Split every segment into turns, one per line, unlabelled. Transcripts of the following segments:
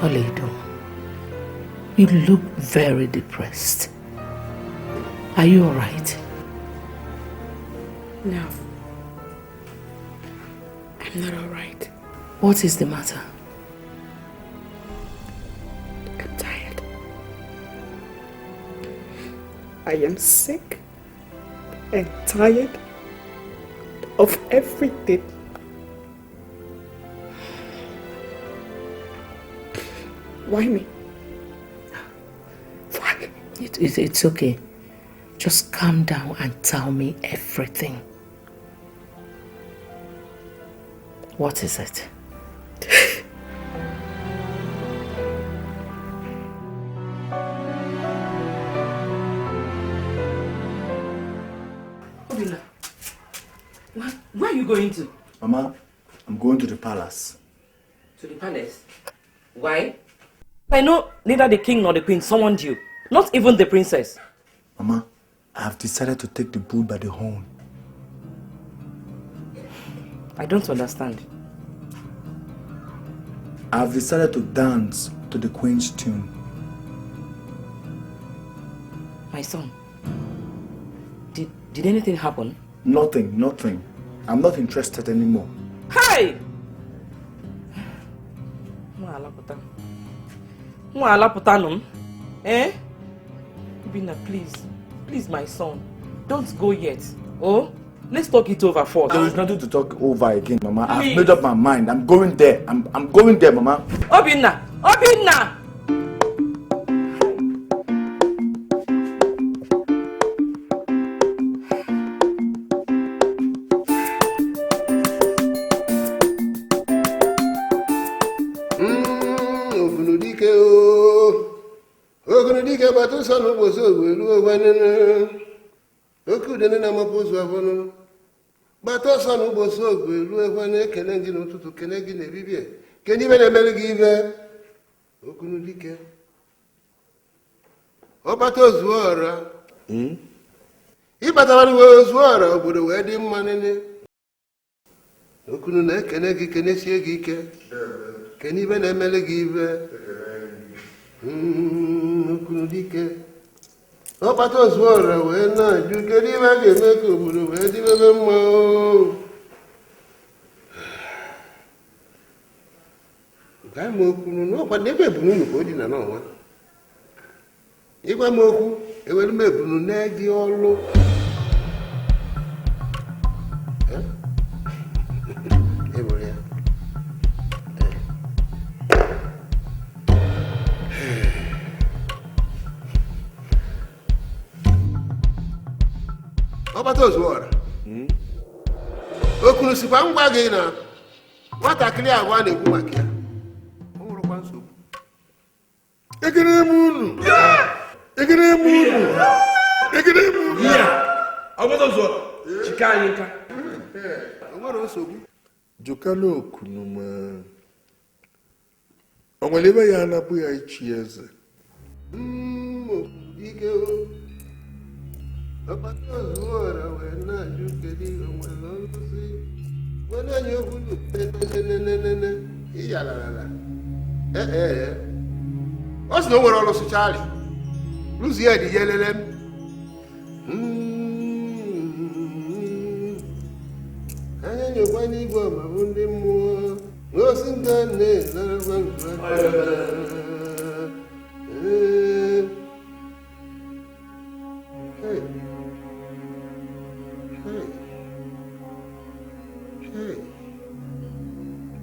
Oledo, you look very depressed. Are you alright?
No. I'm not alright.
What is the matter?
I'm tired. I am sick and tired of everything. Why me? Why?
It's okay. Just calm down and tell me everything. What is it?
Obila, where are you going to?
Mama, I'm going to the palace.
To the palace? Why? I know neither the king nor the queen summoned you. Not even the princess.
Mama, I have decided to take the bull by the horn.
I don't understand.
I have decided to dance to the queen's tune.
My son, did anything happen?
Nothing. I'm not interested anymore.
Hey! Eh? Bina, please, my son, don't go yet. Oh, let's talk it over first.
There is nothing to talk over again, Mama. I've made up my mind. I'm going there. I'm going there, Mama.
Obinna!
Ogunudike batu sonu boso gwelu ogwanene. Okudene na mapozu avonu. Batu sonu boso gwelu ogwanene kene ngi n'ụtụtụ kene ngi n'ebibie. Kene ibe na-emere gị ibe. Ogunudike. Ọbata ozuo ọra. Ịbatara ozuo ọra obodo wee dị mma nene. Okunu na-ekene gị kene sie gị ike. Kene ibe na-emere gị ibe. Okunudike ọkpata ozuo ọra wee na-ajụ kedu ibe a ga-eme ka obodo wee dịbebe mma gaa m okwu n'ọkwa n'ebe ebunu unu ka o dị na n'ọnwa ịgwa m okwu ewere m ebunu na-egi ọlụ ewere ya ọbata ozuo ọra okunu sikwa ngwa gị na nwatakịrị abụọ na-ekwu maka ya ọ nwụrụkwa nsogbu ekene m unu
ọbata ozuo ọra chika anyị nka
o nwere nsogbu
jụkala okunu ma o nwere ebe ya anapụ ya ichi eze
ike ọkpata ozuo ọra wee na-ajụ kedu ihe nwere ọrụsị wee na-enye okwu nenenenene ịyalarala ọ sị na o nwere ọrụsị chali rụzi ya dị ya elele anya nyekwa n'igwe ọmabụ ndị mmụọ n'osi nga nne naraba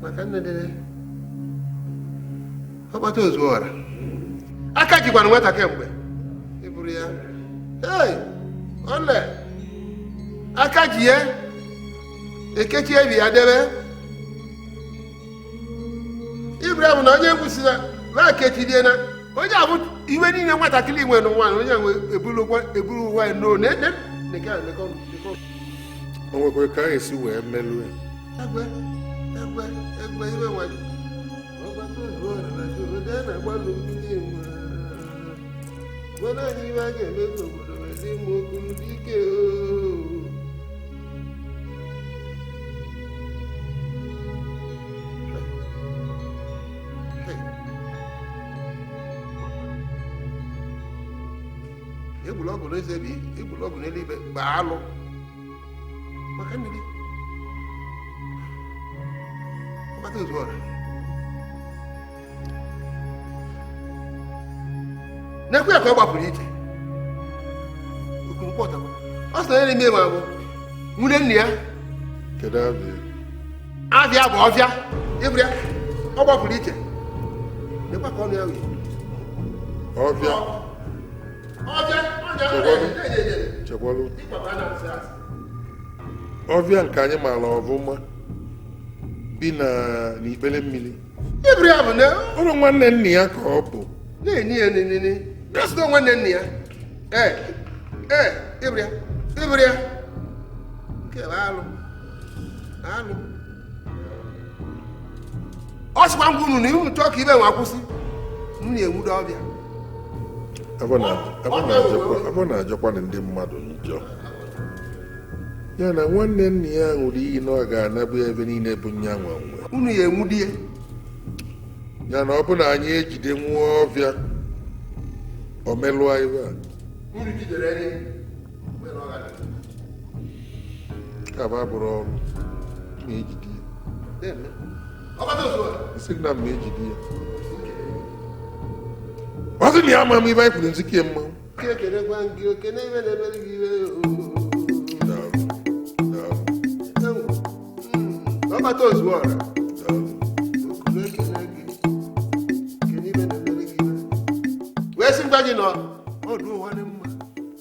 maka nnedere ọkpata ozuo ọra aka jikwana nwata kemgbe ịbụrụ ya ole aka ji ya ekechi ebi ya debe Ibrahim na onye nkwụsị na kechilie na onye abụ iwe niile nwatakịrị nwe n'ụwa na onye nwe eburu ụwa ya n'o
o nwekwara ka a esi wee melụ ya
egbe iwe nwanyị ọgbata ozuo ọra na obodo a na-agbalụ mmiri gwara anyị ibe a ga-eme ka obodo wee dị mma Okunudike egburu ọgụ n'ezebi egburu ọgụ n'eluigwe gbaa alụ maka nne gị ọgbata ozuo ọra na-ekwe ya ka ọ gbapụrụ ije okunu kpọtakwa ọ sị na onye na-eme ma bụ nwunye nne ya
kedu
abịa bụ ọbịa ịbụrụ ya ọ gbapụrụ ije nekwa ka ọnụ ya wee
ọbịa chekwalụ ọbịa nke anyị maara ọbụma bi n'ikpere mmiri
ịbụrụ ya bụ na
ụlọ nwanne nna ya ka ọ bụ
na-enye ya nenene gasịta nwanne nna ya ịbụrụ ya nke bụ alụ ọ sịkwa ngwa unu na unu chọọ ka ibe nwa kwụsị m na-enwudo ọbịa
na-ajọkwa ndị mmadụ njọ. Ya na nwanne nna ya ṅụrụ iyi na ọ ga-anabụ ebe niile bụ nya nwa nwe.
Unu ya enwudie.
Ya na ọ bụ na anyị ejide nwa ọbịa o melụọ ibe a.
Unu jidere enyi.
Ka ba bụrụ ọrụ ma ejide ya. Isi na mma ejide ya. Ọ sị na ya ama m ibe anyị kwuru nzikie mmanwụ.
Ekenekwa gị okene ibe na-emere gị iwe. Ọbata ozugbo ọra. Okuru ekene gị. Kene ibe na-emere gị iwe. Wee sị mgba gị nọ. Ọdụ ụwa dị mma.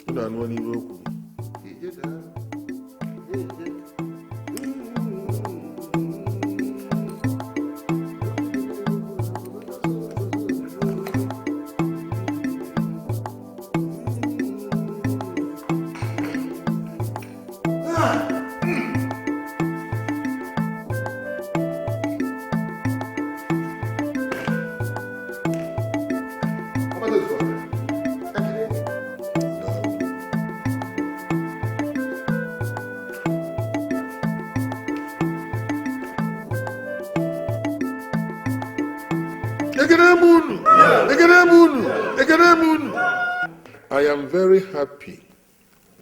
Ị na-anụ n'ibe okwu. I am very happy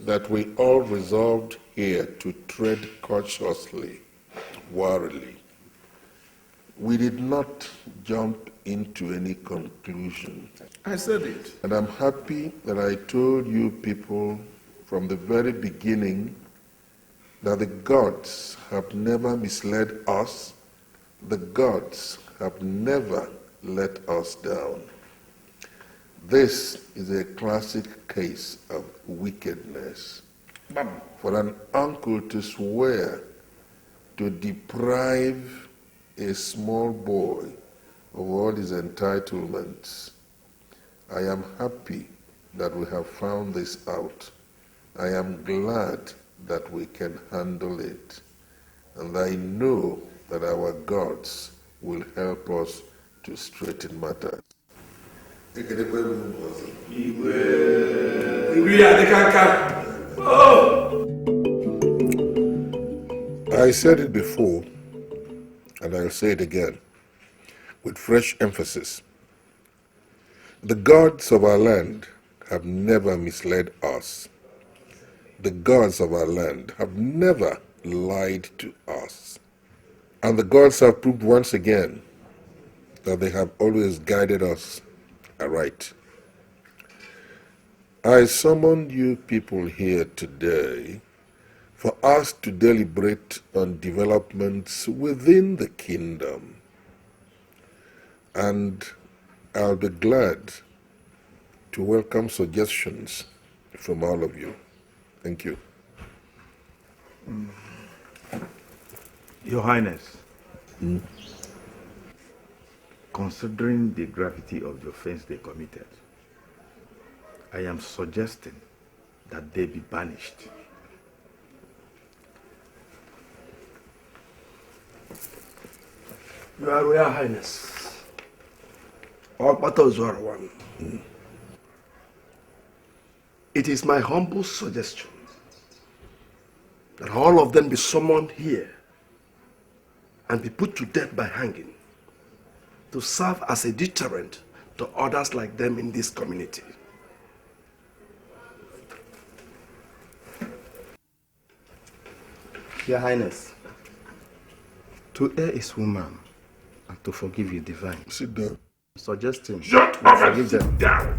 that we all resolved here to tread cautiously, warily. We did not jump into any conclusion.
I said it.
And I'm happy that I told you people from the very beginning that the gods have never misled us. The gods have never let us down. This is a classic case of wickedness. For an uncle to swear to deprive a small boy of all his entitlements. I am happy that we have found this out. I am glad that we can handle it. And I know that our gods will help us to straighten matters.
I
said it before, and I'll say it again, with fresh emphasis. The gods of our land have never misled us. The gods of our land have never lied to us. And the gods have proved once again that they have always guided us aright. I summoned you people here today for us to deliberate on developments within the kingdom. And I'll be glad to welcome suggestions from all of you. Thank you.
Your Highness, considering the gravity of the offense they committed, I am suggesting that they be banished.
Your Royal Highness, all battles are one. It is my humble suggestion that all of them be summoned here and be put to death by hanging to serve as a deterrent to others like them in this community.
Your Highness, to err is human, and to forgive is divine.
Sit down.
Suggesting
Shut up and sit down.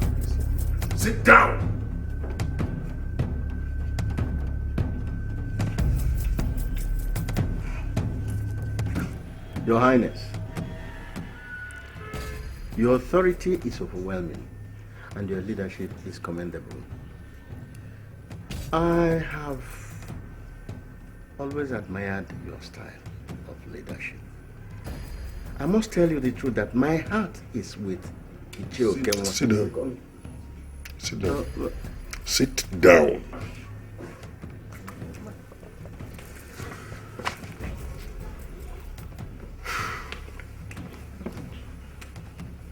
Sit down.
Your Highness, your authority is overwhelming and your leadership is commendable. I have always admired your style of leadership. I must tell you the truth that my heart is with Ichioke.
Sit down. Sit down. Sit down.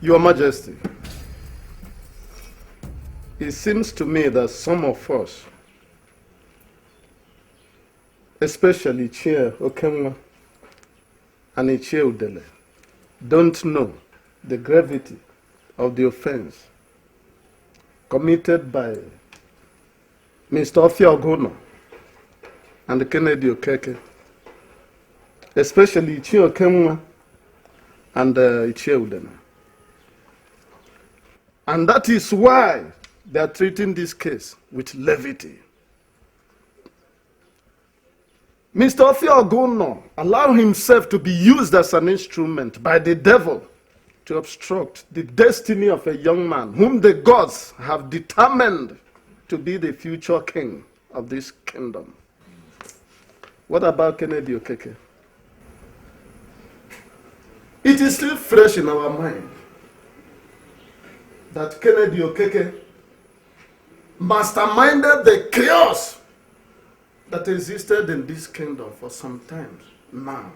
Your Majesty, It seems to me that some of us, especially Chair Okenwa and Ichie Udele, don't know the gravity of the offense committed by Mr. Ofia Ogono and Kennedy Okeke, especially Ichie Okenwa and Ichie Udele. And that is why they are treating this case with levity. Mr. Ofia Ogono allowed himself to be used as an instrument by the devil to obstruct the destiny of a young man whom the gods have determined to be the future king of this kingdom. What about Kennedy Okeke? It is still fresh in our mind that Kennedy Okeke masterminded the chaos that existed in this kingdom for some time now,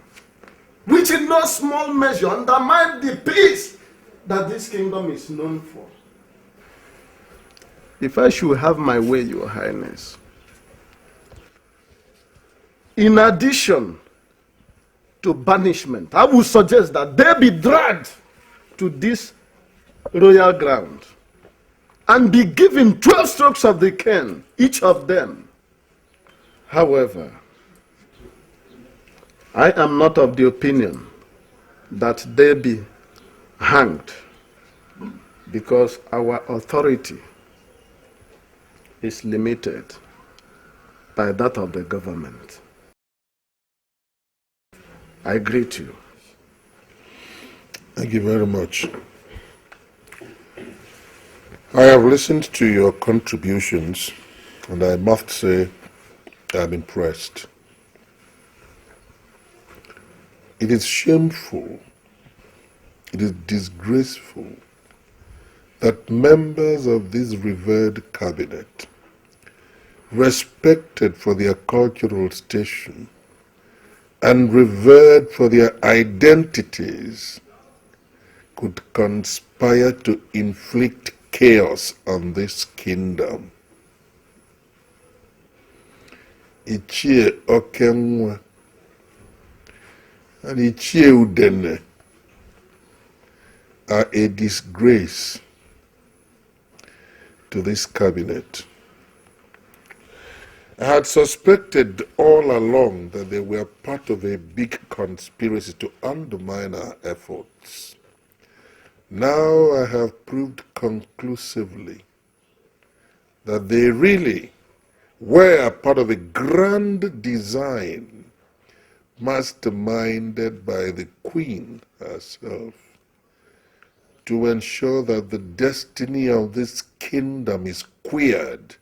which in no small measure undermined the peace that this kingdom is known for. If I should have my way, Your Highness, in addition to banishment, I would suggest that they be dragged to this royal ground and be given 12 strokes of the cane, each of them. However, I am not of the opinion that they be hanged, because our authority is limited by that of the government. I greet you.
Thank you very much. I have listened to your contributions, and I must say I'm impressed. It is shameful, it is disgraceful that members of this revered cabinet, respected for their cultural station and revered for their identities, could conspire to inflict chaos on this kingdom. Ichie Okenwa and Ichie Udene are a disgrace to this cabinet. I had suspected all along that they were part of a big conspiracy to undermine our efforts. Now I have proved conclusively that they really were part of a grand design masterminded by the Queen herself to ensure that the destiny of this kingdom is queered.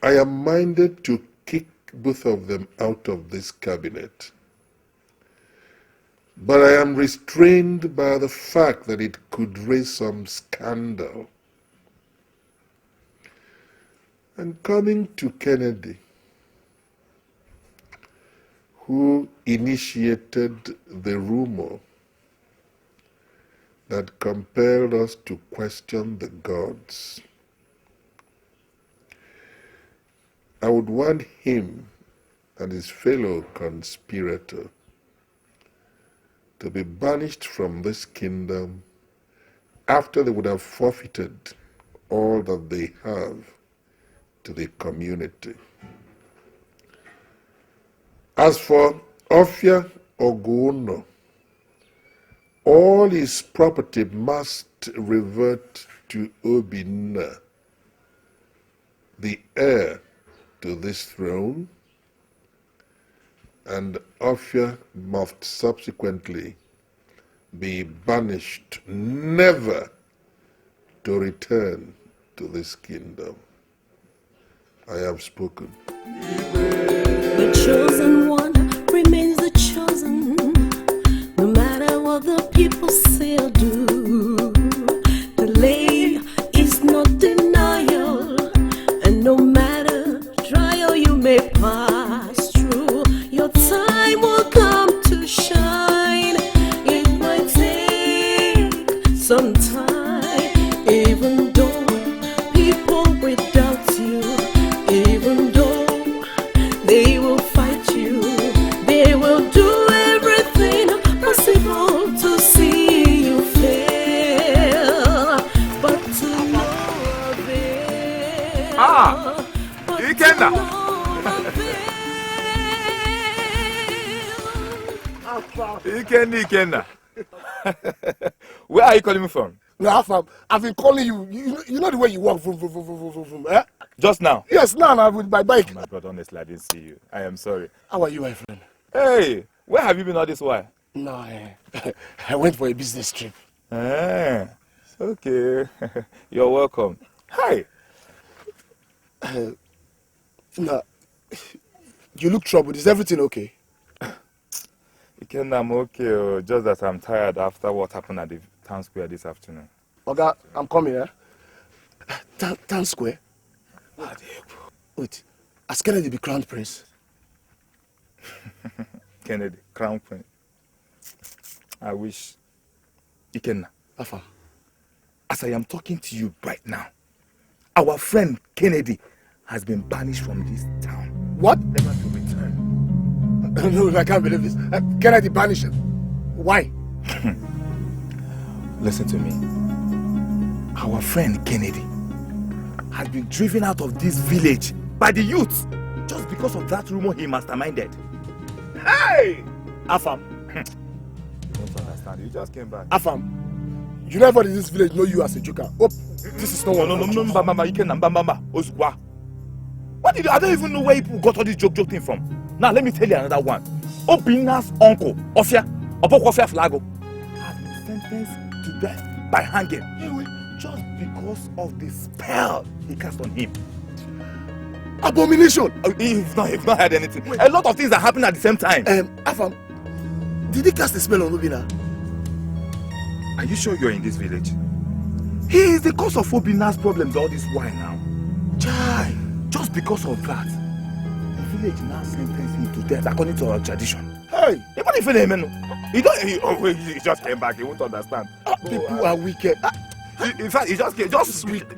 I am minded to kick both of them out of this cabinet, but I am restrained by the fact that it could raise some scandal. And coming to Kennedy, who initiated the rumor that compelled us to question the gods, I would want him and his fellow conspirator to be banished from this kingdom after they would have forfeited all that they have to the community. As for Ofia Ogono, all his property must revert to Obinna, the heir to this throne, and Ofia must subsequently be banished, never to return to this kingdom. I have spoken.
The chosen one remains the chosen, no matter what the people say or do. Delay is not denial, and no matter trial you may pass through, your time will come to shine. It might take some time,
Ikenna. Where are you calling me from?
No, I've been calling you. You know the way you walk. Eh?
Just now?
Yes, now I'm with my bike.
Oh my God, honestly, I didn't see you. I am sorry.
How are you, my friend?
Hey, where have you been all this while?
No, I went for a business trip.
Okay. You're welcome. Hi.
No, you look troubled. Is everything okay?
Ikenna, I'm okay. Just that I'm tired after what happened at the town square this afternoon.
Oga, I'm coming, eh? Town square? Wait, has Kennedy be crown prince?
Kennedy, crown prince. I wish. Ikenna.
Afam.
As I am talking to you right now, our friend Kennedy has been banished from this town.
What?
Never to return.
No, I can't believe this. Kennedy banished him. Why?
Listen to me. Our friend Kennedy has been driven out of this village by the youth just because of that rumor he masterminded. Hey!
Afam.
Don't understand. You just came back.
Afam. You never in this village know you as a joker. Oh, this is not one.
No, Mama, you can't. Mama, Oswa. What did you? I don't even know where people got all this joke thing from. Now let me tell you another one. Obina's uncle, Ofia, Opokofia Flago, has been sentenced to death by hanging just because of the spell he cast on him.
Abomination!
You've not heard anything. Wait. A lot of things are happening at the same time.
Afam, did he cast a spell on Obina?
Are you sure you're in this village? He is the cause of Obina's problems all this while now. Chai, just because of that, the village now sentenced him to death according to our tradition. Hey, even if he just came back, he won't understand.
People are wicked.
In fact, he just came.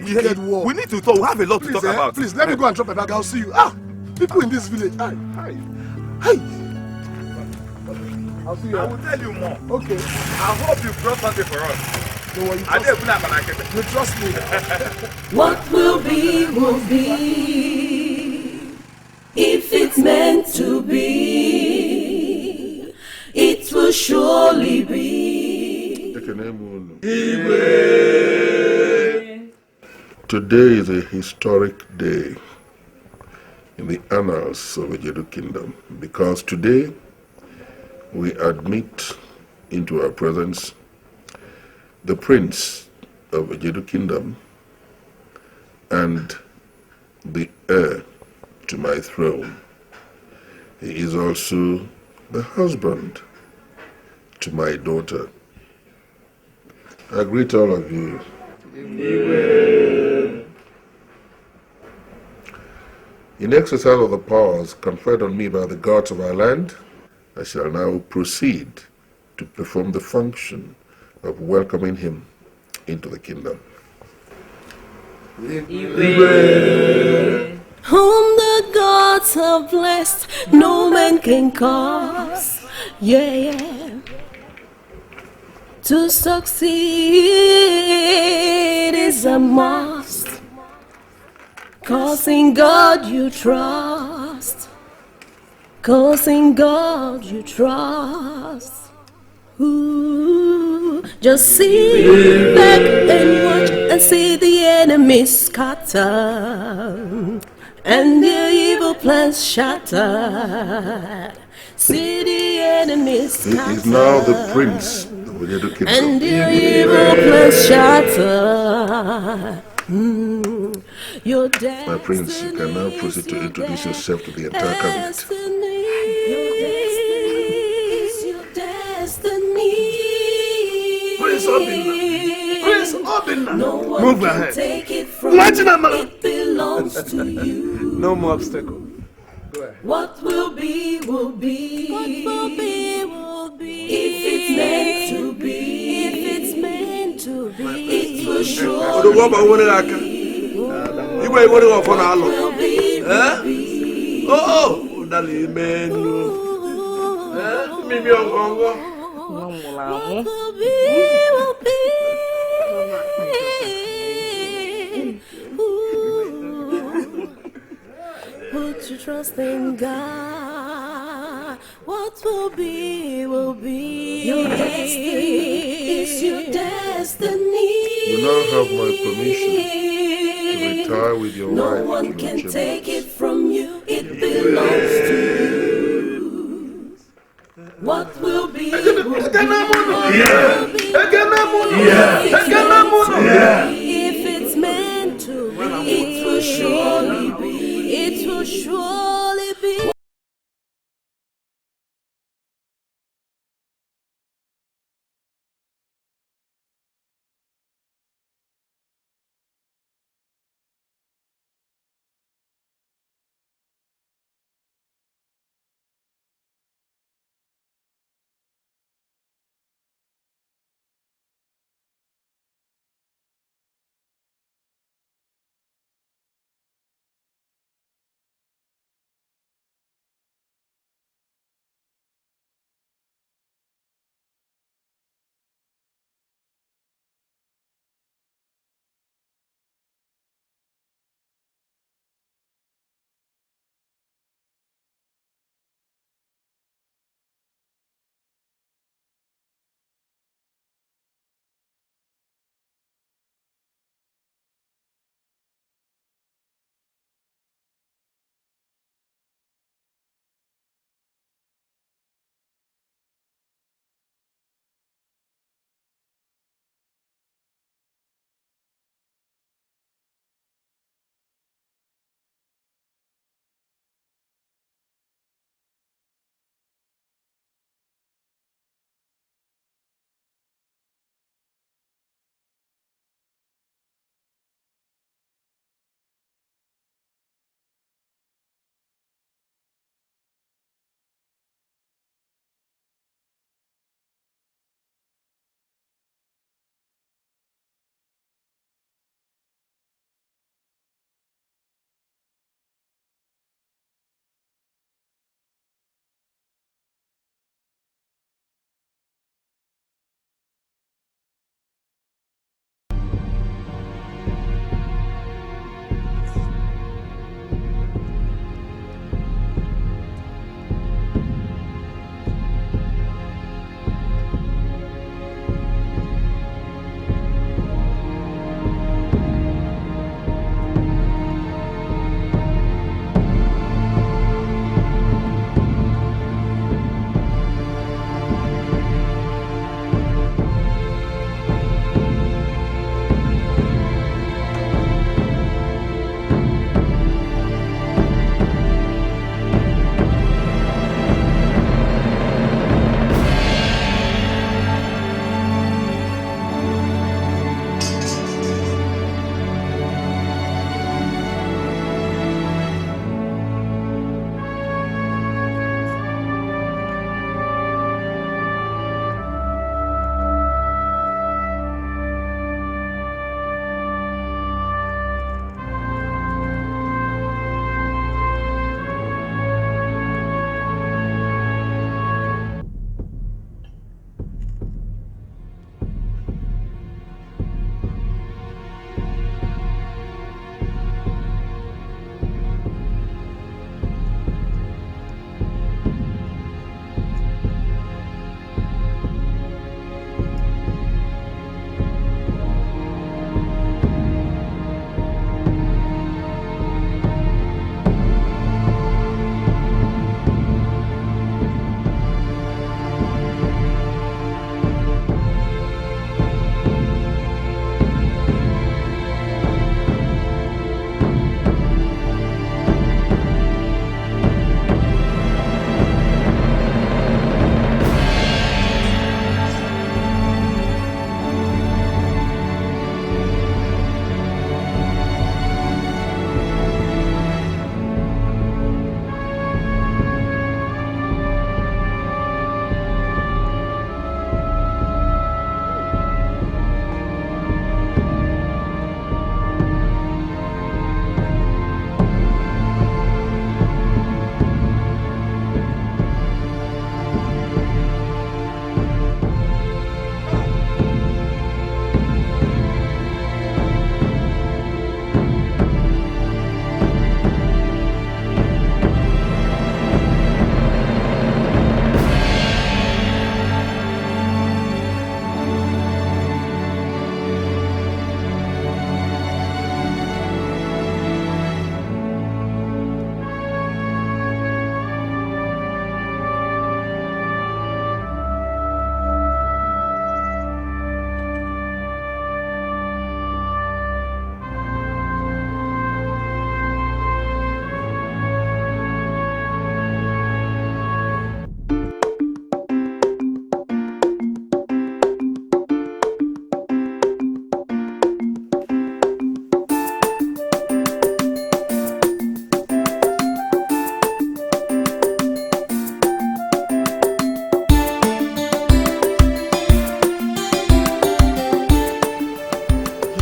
Wicked war.
We need to talk. We have a lot to talk about.
Please, let me go and drop a bag. I'll see you. People in this village. Hey. I'll see you.
I will tell you more.
Okay.
I hope you brought something for us.
No, you trust me.
What will be, if it's meant to be, it will surely be.
Today is a historic day in the annals of Ejedu Kingdom because today we admit into our presence the Prince of Ejedu Kingdom and the heir to my throne. He is also the husband to my daughter. I greet all of you. In exercise of the powers conferred on me by the gods of our land, I shall now proceed to perform the function of welcoming him into the kingdom.
Whom the gods have blessed, no man can curse. Yeah. To succeed is a must. 'Cause in God you trust. 'Cause in God you trust. Ooh, just sit back and watch and see the enemy scatter and their evil plans shattered. See the enemy scatter.
He is now the prince of Ejedu Kingdom.
And their evil plans shattered.
My prince, you can now proceed to introduce yourself to the entire cabinet.
Prince Obinna.
Move ahead. Take it from it belongs to you.
No more obstacle. Go ahead.
What will be, will be. What will be, will be. If it's meant to be. If it's meant to be. It will surely be. What will be, will be.
Oh, Dali menu. Mimi ongongo.
What will be, will be. Put your trust in God. What What will be, will be. Your destiny is your destiny.
You now have my permission to retire with your wife.
No one can take it from you. It belongs to you. What will be, will be. If it's meant to be, it will surely be. It will surely be.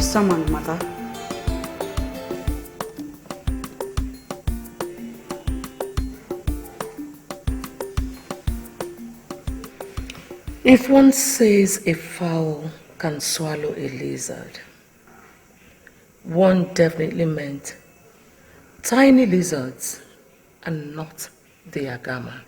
Summon, mother.
If one says a fowl can swallow a lizard, one definitely meant tiny lizards and not the agama.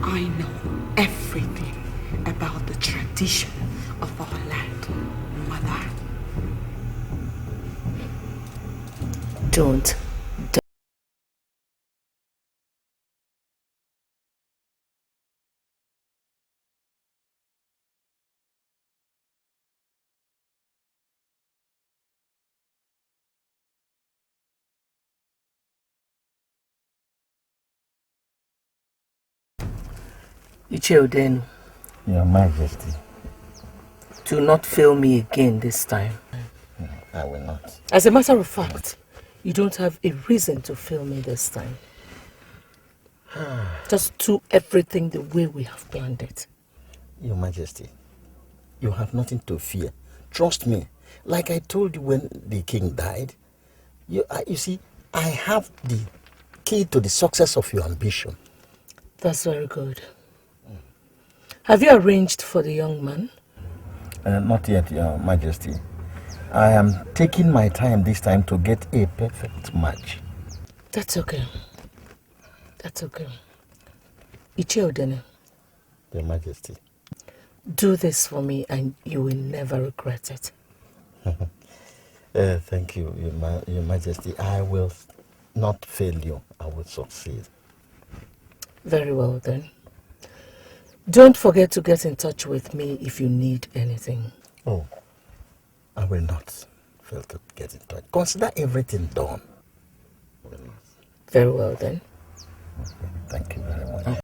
I know everything about the tradition of our land, mother.
Don't. Edochie,
Your Majesty.
do not fail me again this time.
I will not.
As a matter of fact, you don't have a reason to fail me this time. Just do everything the way we have planned it.
Your Majesty, you have nothing to fear. Trust me. Like I told you when the king died, you see, I have the key to the success of your ambition.
That's very good. Have you arranged for the young man?
Not yet, Your Majesty. I am taking my time this time to get a perfect match.
That's okay. That's okay. Edochie,
Your Majesty.
do this for me and you will never regret it.
Thank you, Your Majesty. I will not fail you. I will succeed.
Very well then. Don't forget to get in touch with me if you need anything.
Oh, I will not fail to get in touch. Consider everything done.
Very well then.
Okay. Thank you very much.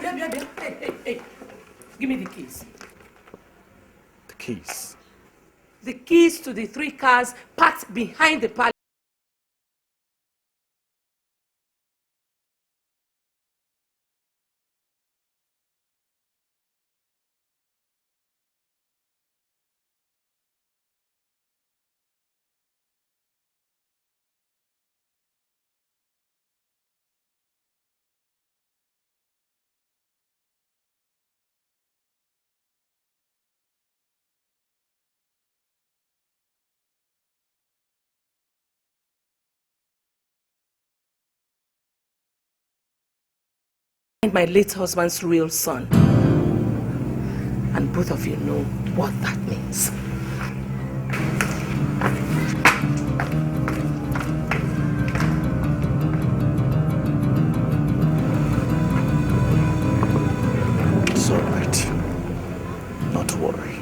Hey. Give me the keys.
The keys?
The keys to the 3 cars parked behind the palace. My late husband's real son. And both of you know what that means.
It's all right. Not to worry.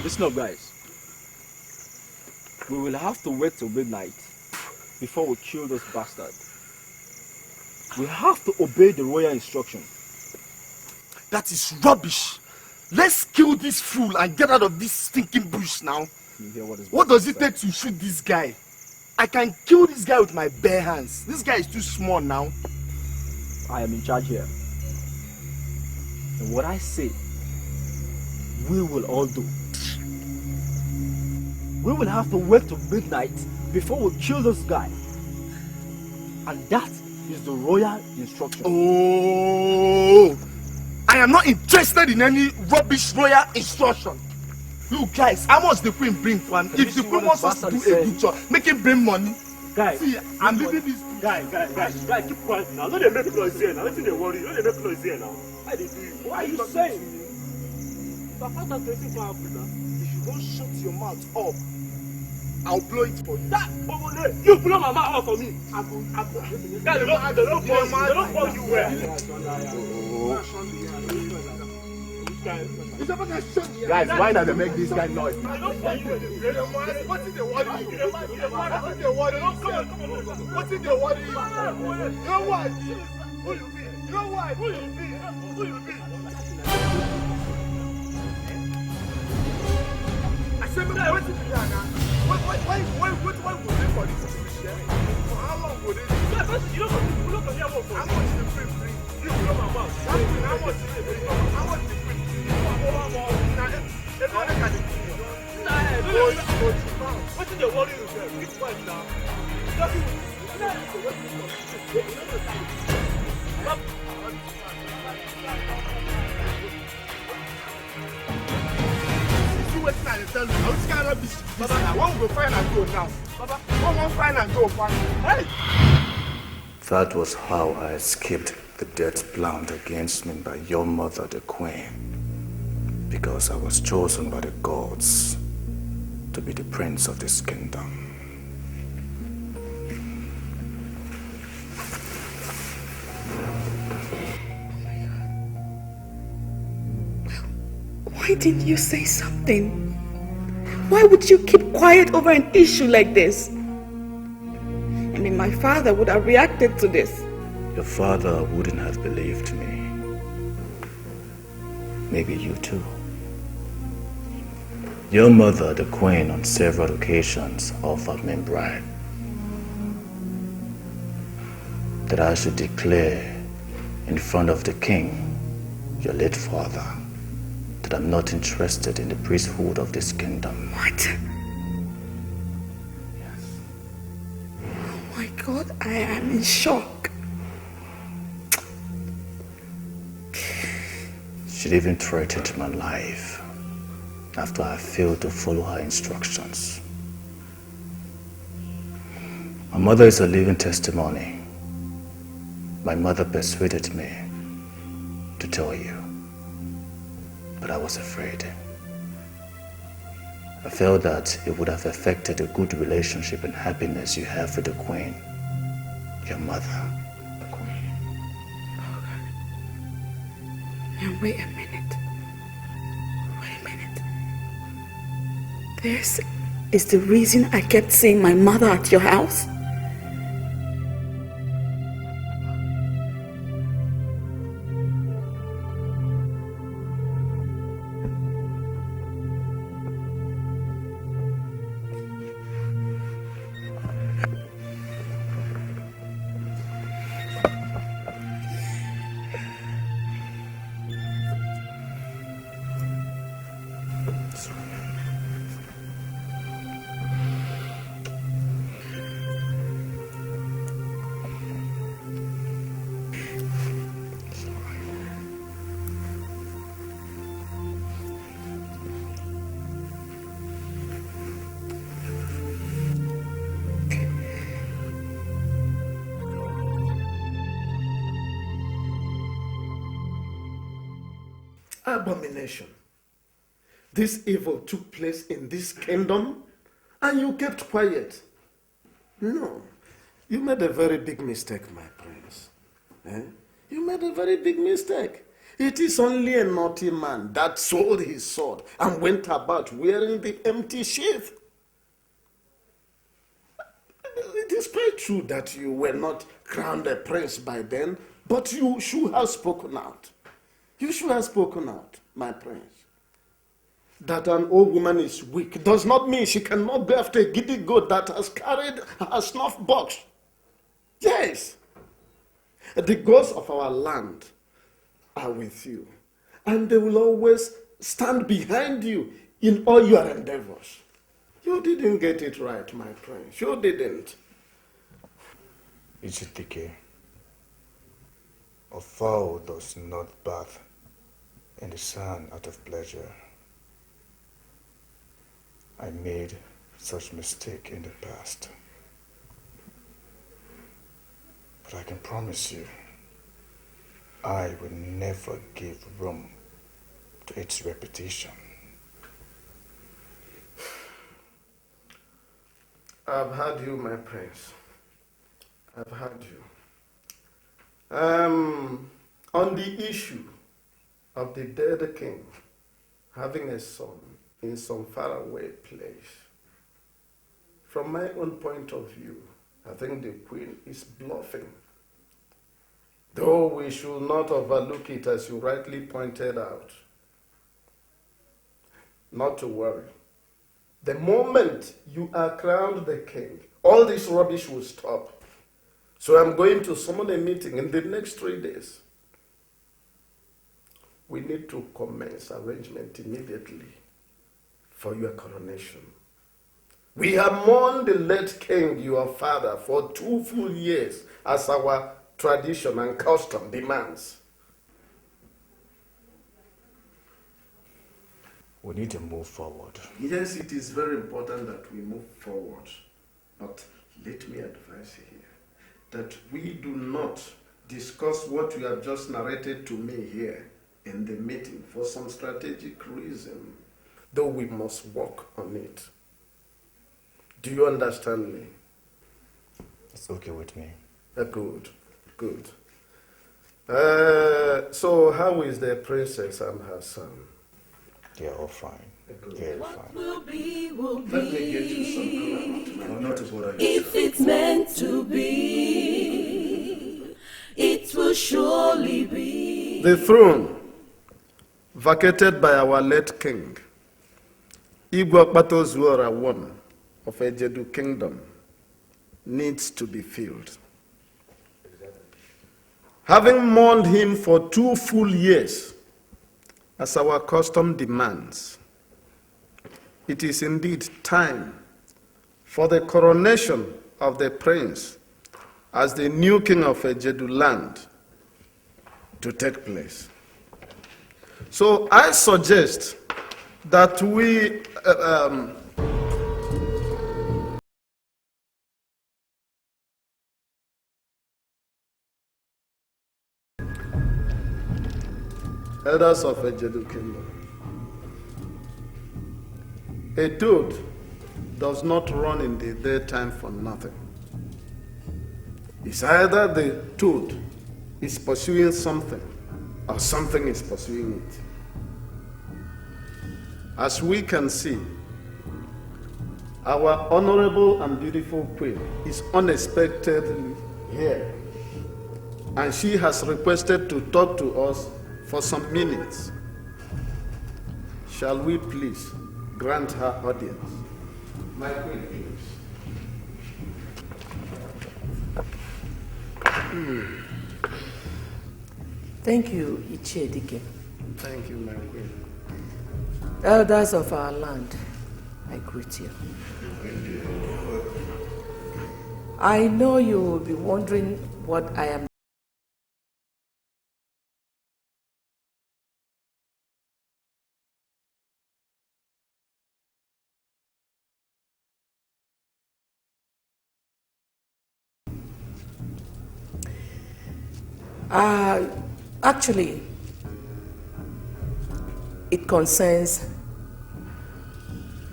Listen up, guys. We will have to wait till midnight before we kill this bastard. We have to obey the royal instruction.
That is rubbish. Let's kill this fool and get out of this stinking bush now.
You hear
what does it take to shoot this guy? I can kill this guy with my bare hands. This guy is too small now.
I am in charge here. And what I say, we will all do. We will have to wait till midnight before we kill this guy. And that is the royal instruction.
Oh, I am not interested in any rubbish royal instruction. Look, guys, how much the queen bring for him? If the queen wants us to do a good job, make him bring money.
Guys,
see, I'm leaving this.
Guys, keep quiet now. Don't they make noise here now? Don't they worry? Don't they make noise here now? How they do it? What are you saying? The fact that facing for Africa, if you don't shut your mouth up, I'll blow it for you. That over there, you blow my mouth out for me. I go. Guys, they don't call you well.
Guys, why not they make this guy noise?
What is the worry? What is the worry? You know what? Who you be? You know what? Who you be? Who you be? I said, man, what is it now? Why would they for this? For how long would they? You know What's in the worry yourself? Which one now? See what I tell you. I was kind of busy. Baba, I won't go find and go now. Baba, I won't find and go. Hey!
That was how I escaped the death planned against me by your mother, the queen. Because I was chosen by the gods to be the prince of this kingdom.
Why didn't you say something? Why would you keep quiet over an issue like this? I mean, my father would have reacted to this.
Your father wouldn't have believed me. Maybe you too. Your mother, the queen, on several occasions offered me a bribe that I should declare in front of the king, your late father, that I'm not interested in the priesthood of this kingdom.
What? Yes. Oh my God, I am in shock.
She even threatened my life after I failed to follow her instructions. My mother is a living testimony. My mother persuaded me to tell you, but I was afraid. I felt that it would have affected the good relationship and happiness you have with the queen, your mother.
Now wait a minute. This is the reason I kept seeing my mother at your house?
Abomination. This evil took place in this kingdom and you kept quiet. No, you made a very big mistake, my prince. You made a very big mistake. It is only a naughty man that sold his sword and went about wearing the empty sheath. It is quite true that you were not crowned a prince by then, but you should have spoken out. You should have spoken out, my prince. That an old woman is weak does not mean she cannot go after a giddy goat that has carried a snuff box. Yes. The gods of our land are with you, and they will always stand behind you in all your endeavors. You didn't get it right, my prince. You didn't.
Edochie, a fowl does not bath in the sun out of pleasure. I made such mistake in the past. But I can promise you, I will never give room to its repetition.
I've had you, my prince. I've had you. On the issue of the dead king having a son in some faraway place, from my own point of view, I think the queen is bluffing. Though we should not overlook it, as you rightly pointed out. Not to worry. The moment you are crowned the king, all this rubbish will stop. So I'm going to summon a meeting in the next 3 days. we need to commence arrangement immediately for your coronation. We have mourned the late king, your father, for 2 full years as our tradition and custom demands.
We need to move forward.
Yes, it is very important that we move forward. But let me advise you here that we do not discuss what you have just narrated to me here in the meeting for some strategic reason, though we must work on it. Do you understand me?
It's okay with me.
Good, good. So how is the princess and her son?
They're all fine. They're fine.
Will be,
Let me get you some
No, not to bother you.
if it's meant to be, it will surely be.
The throne vacated by our late king, Igwe Okpatozuora I of Ejedu Kingdom, needs to be filled. Having mourned him for 2 full years, as our custom demands, it is indeed time for the coronation of the prince as the new king of Ejedu land to take place. So I suggest that we elders of Ejedu Kingdom. A toad does not run in the daytime for nothing. It's either the toad is pursuing something or something is pursuing it. As we can see, our honorable and beautiful queen is unexpectedly here, and she has requested to talk to us for some minutes. Shall we please grant her audience? My queen, please.
Thank you, Ichedike.
Thank you, my queen.
Elders of our land, I greet you. I know you will be wondering what I am. Actually, it concerns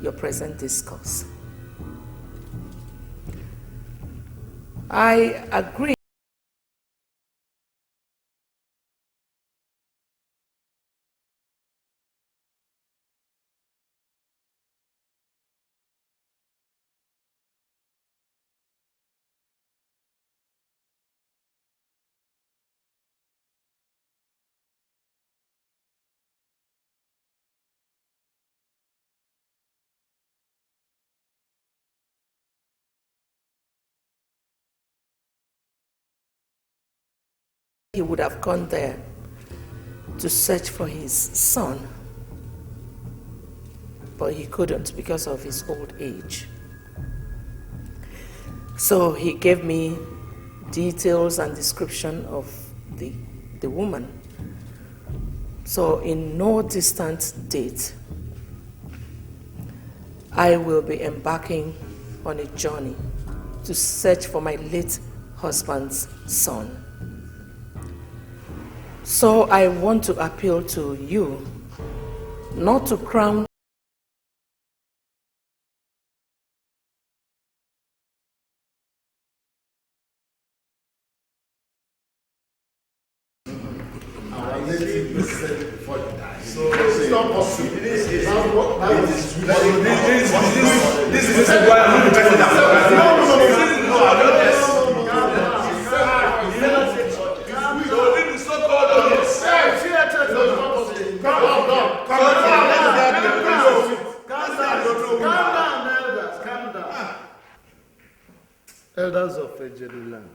your present discourse. I agree. He would have gone there to search for his son, but he couldn't because of his old age. So he gave me details and description of the woman. So in no distant date, I will be embarking on a journey to search for my late husband's son. So I want to appeal to you not to crown
It's not possible. This is
why I'm not protecting that.
Elders of Ejedu land,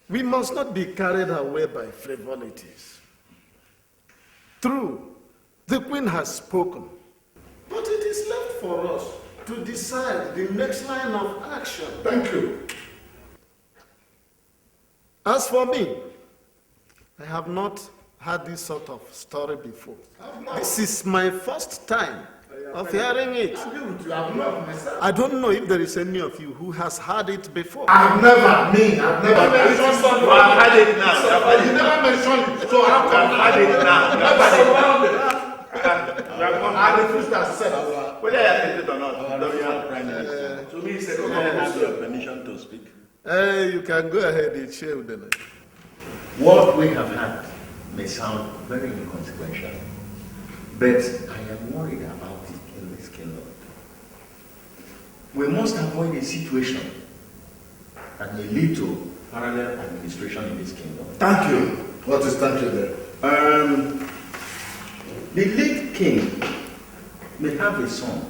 We must not be carried away by frivolities. True, the Queen has spoken, but it is left for us to decide the next line of action.
Thank you.
As for me, I have not had this sort of story before. This is my first time of hearing it. I don't know if there is any of you who has heard it before.
I've never mentioned
You have had it now.
You never mentioned it. So how come
You have had it now.
I refuse to accept.
Whether you accept it or not.
To me, it's a have your permission to speak.
You can go ahead and share with them.
What we have had may sound very inconsequential, but I am worried about it in this kingdom. We must avoid a situation that may lead to parallel administration in this kingdom.
Thank you. What is thank you there?
The late king may have a son,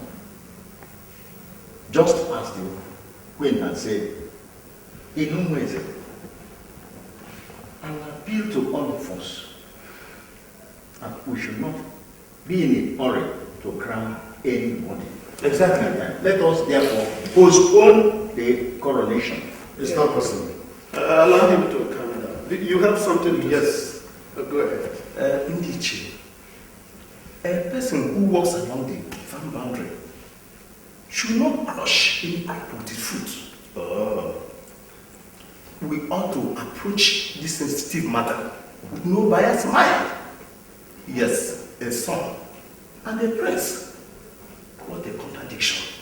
just as the queen had said, in Ngozi. I will appeal to all of us that we should not be in a hurry to crown anybody.
Exactly.
Let us therefore postpone the coronation.
It's not possible.
Allow him to calm down. You have something to
Yes.
go ahead.
Edochie, a person who walks along the farm boundary should not crush any crop with his foot. We ought to approach this sensitive matter with no biased mind. Yes, a son and a prince. What a contradiction.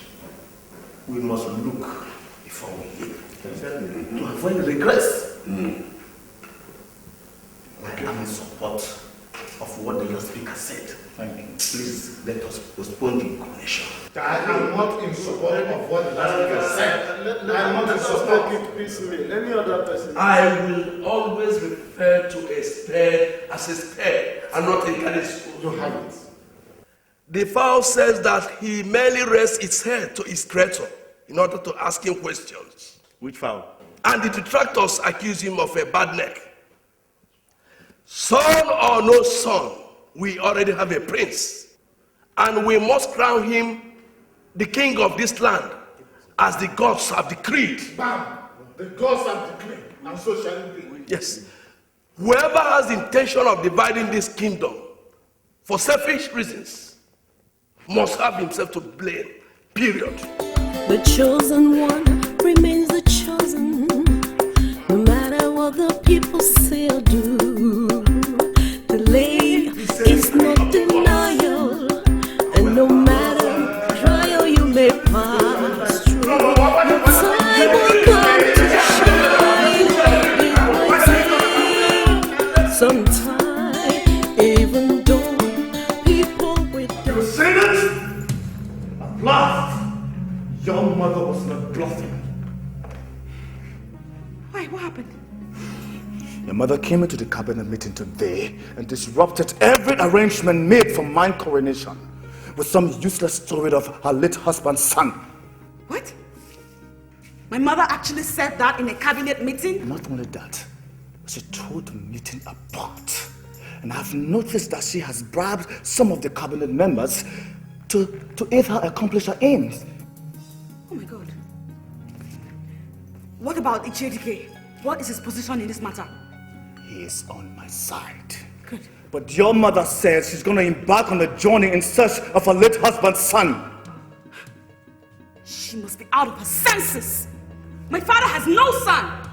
We must look before we leap to avoid regrets. I am in support of what the last speaker said. Thank you. Please let us postpone the coronation.
I am not in support of what the last speaker said.
I am not in support of it piecemeal. Any other person?
I will always refer to a spade as a spade and not a careless.
You have it.
The fowl says that he merely rests its head to its creator in order to ask him questions.
Which fowl?
And the detractors accuse him of a bad neck. Son or no son, we already have a prince, and we must crown him the king of this land, as the gods have decreed.
Bam! The gods have decreed, and so shall it be.
Yes. Whoever has the intention of dividing this kingdom for selfish reasons must have himself to blame. Period.
The chosen one remains the chosen, no matter what the people say or do. Delay is not denial, and no matter trial you may pass through, your time will come to shine. It might take some time, even though people will do.
You see it? At last, your mother was not bluffing.
Why? What happened?
Your mother came into the cabinet meeting today and disrupted every arrangement made for my coronation with some useless story of her late husband's son.
What? My mother actually said that in a cabinet meeting?
Not only that, she tore the meeting apart. And I've noticed that she has bribed some of the cabinet members to aid her accomplish her aims.
Oh my God. What about Edochie? What is his position in this matter?
He is on my side.
Good.
But your mother says she's going to embark on a journey in search of her late husband's son.
She must be out of her senses. My father has no son.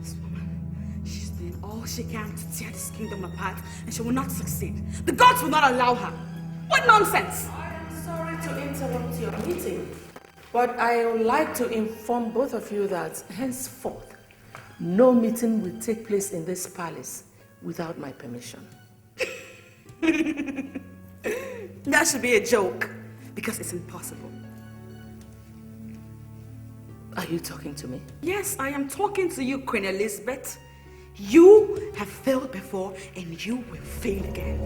This woman, she's doing all she can to tear this kingdom apart, and she will not succeed. The gods will not allow her. What nonsense!
I am sorry to interrupt your meeting, but I would like to inform both of you that henceforth, no meeting will take place in this palace without my permission.
That should be a joke, because it's impossible.
Are you talking to me?
Yes, I am talking to you, Queen Elizabeth. You have failed before, and you will fail again.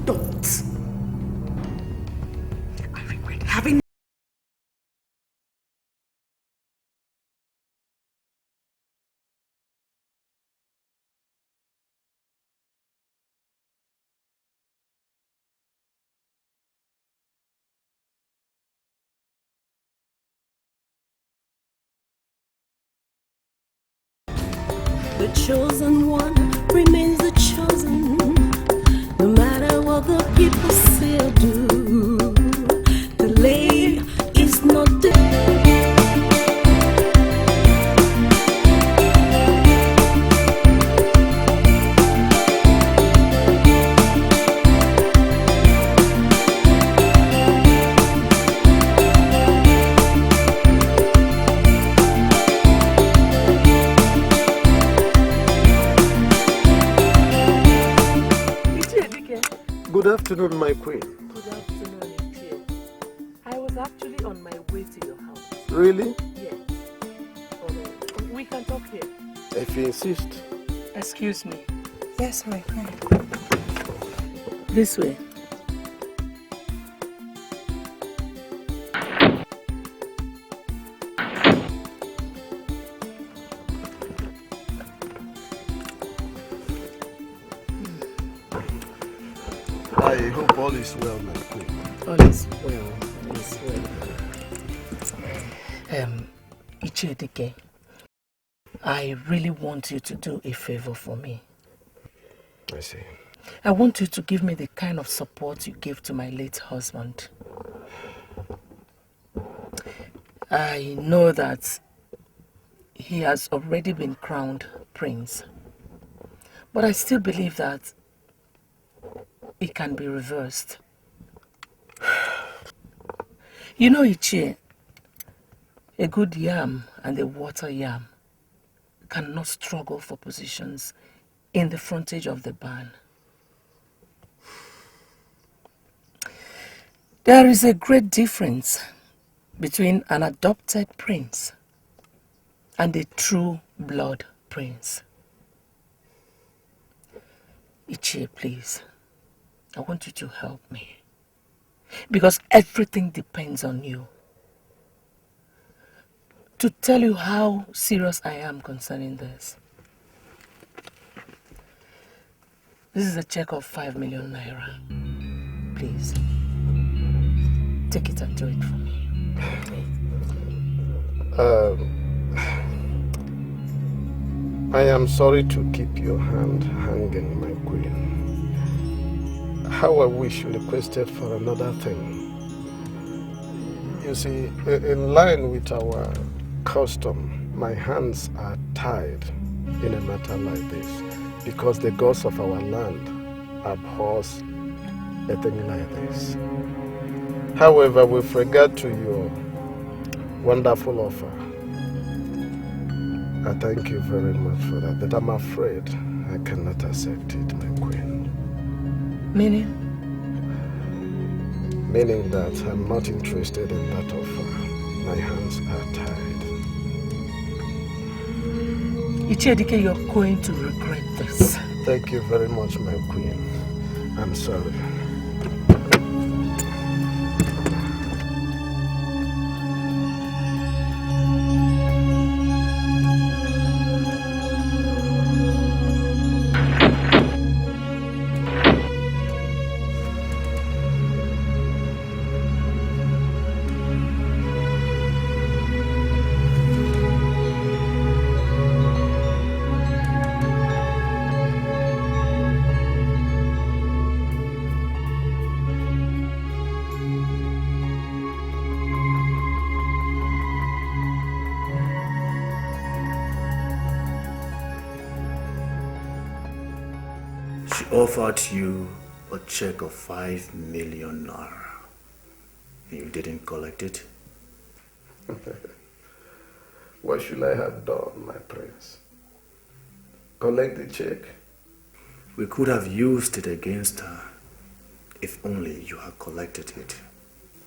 Don't. I regret having
The chosen one remains the chosen, no matter what the people say or do. Delay is not the
Good afternoon, my queen.
Good afternoon, Ichie. I was actually on my way to your house.
Really?
Yes. We can talk here.
If you insist.
Excuse me.
Yes, my queen.
This way.
I hope all is well, my queen.
All is well. All is well. Ichie Dike, I really want you to do a favor for me.
I see.
I want you to give me the kind of support you gave to my late husband. I know that he has already been crowned prince, but I still believe that it can be reversed. You know, Ichie, a good yam and a water yam cannot struggle for positions in the frontage of the barn. There is a great difference between an adopted prince and a true blood prince. Ichie, please, I want you to help me, because everything depends on you. To tell you how serious I am concerning this. This is a check of 5 million naira. Please, take it and do it for me.
I am sorry to keep your hand hanging, my queen. How I wish you requested for another thing. You see, in line with our custom, my hands are tied in a matter like this because the gods of our land abhors a thing like this. However, with regard to your wonderful offer, I thank you very much for that, but I'm afraid I cannot accept it, my queen.
Meaning?
Meaning that I'm not interested in that offer. My hands are tied.
Ichie, you're going to regret this.
Thank you very much, my queen. I'm sorry.
She offered you a check of 5 million naira. And you didn't collect it?
What should I have done, my prince? Collect the check?
We could have used it against her if only you had collected it.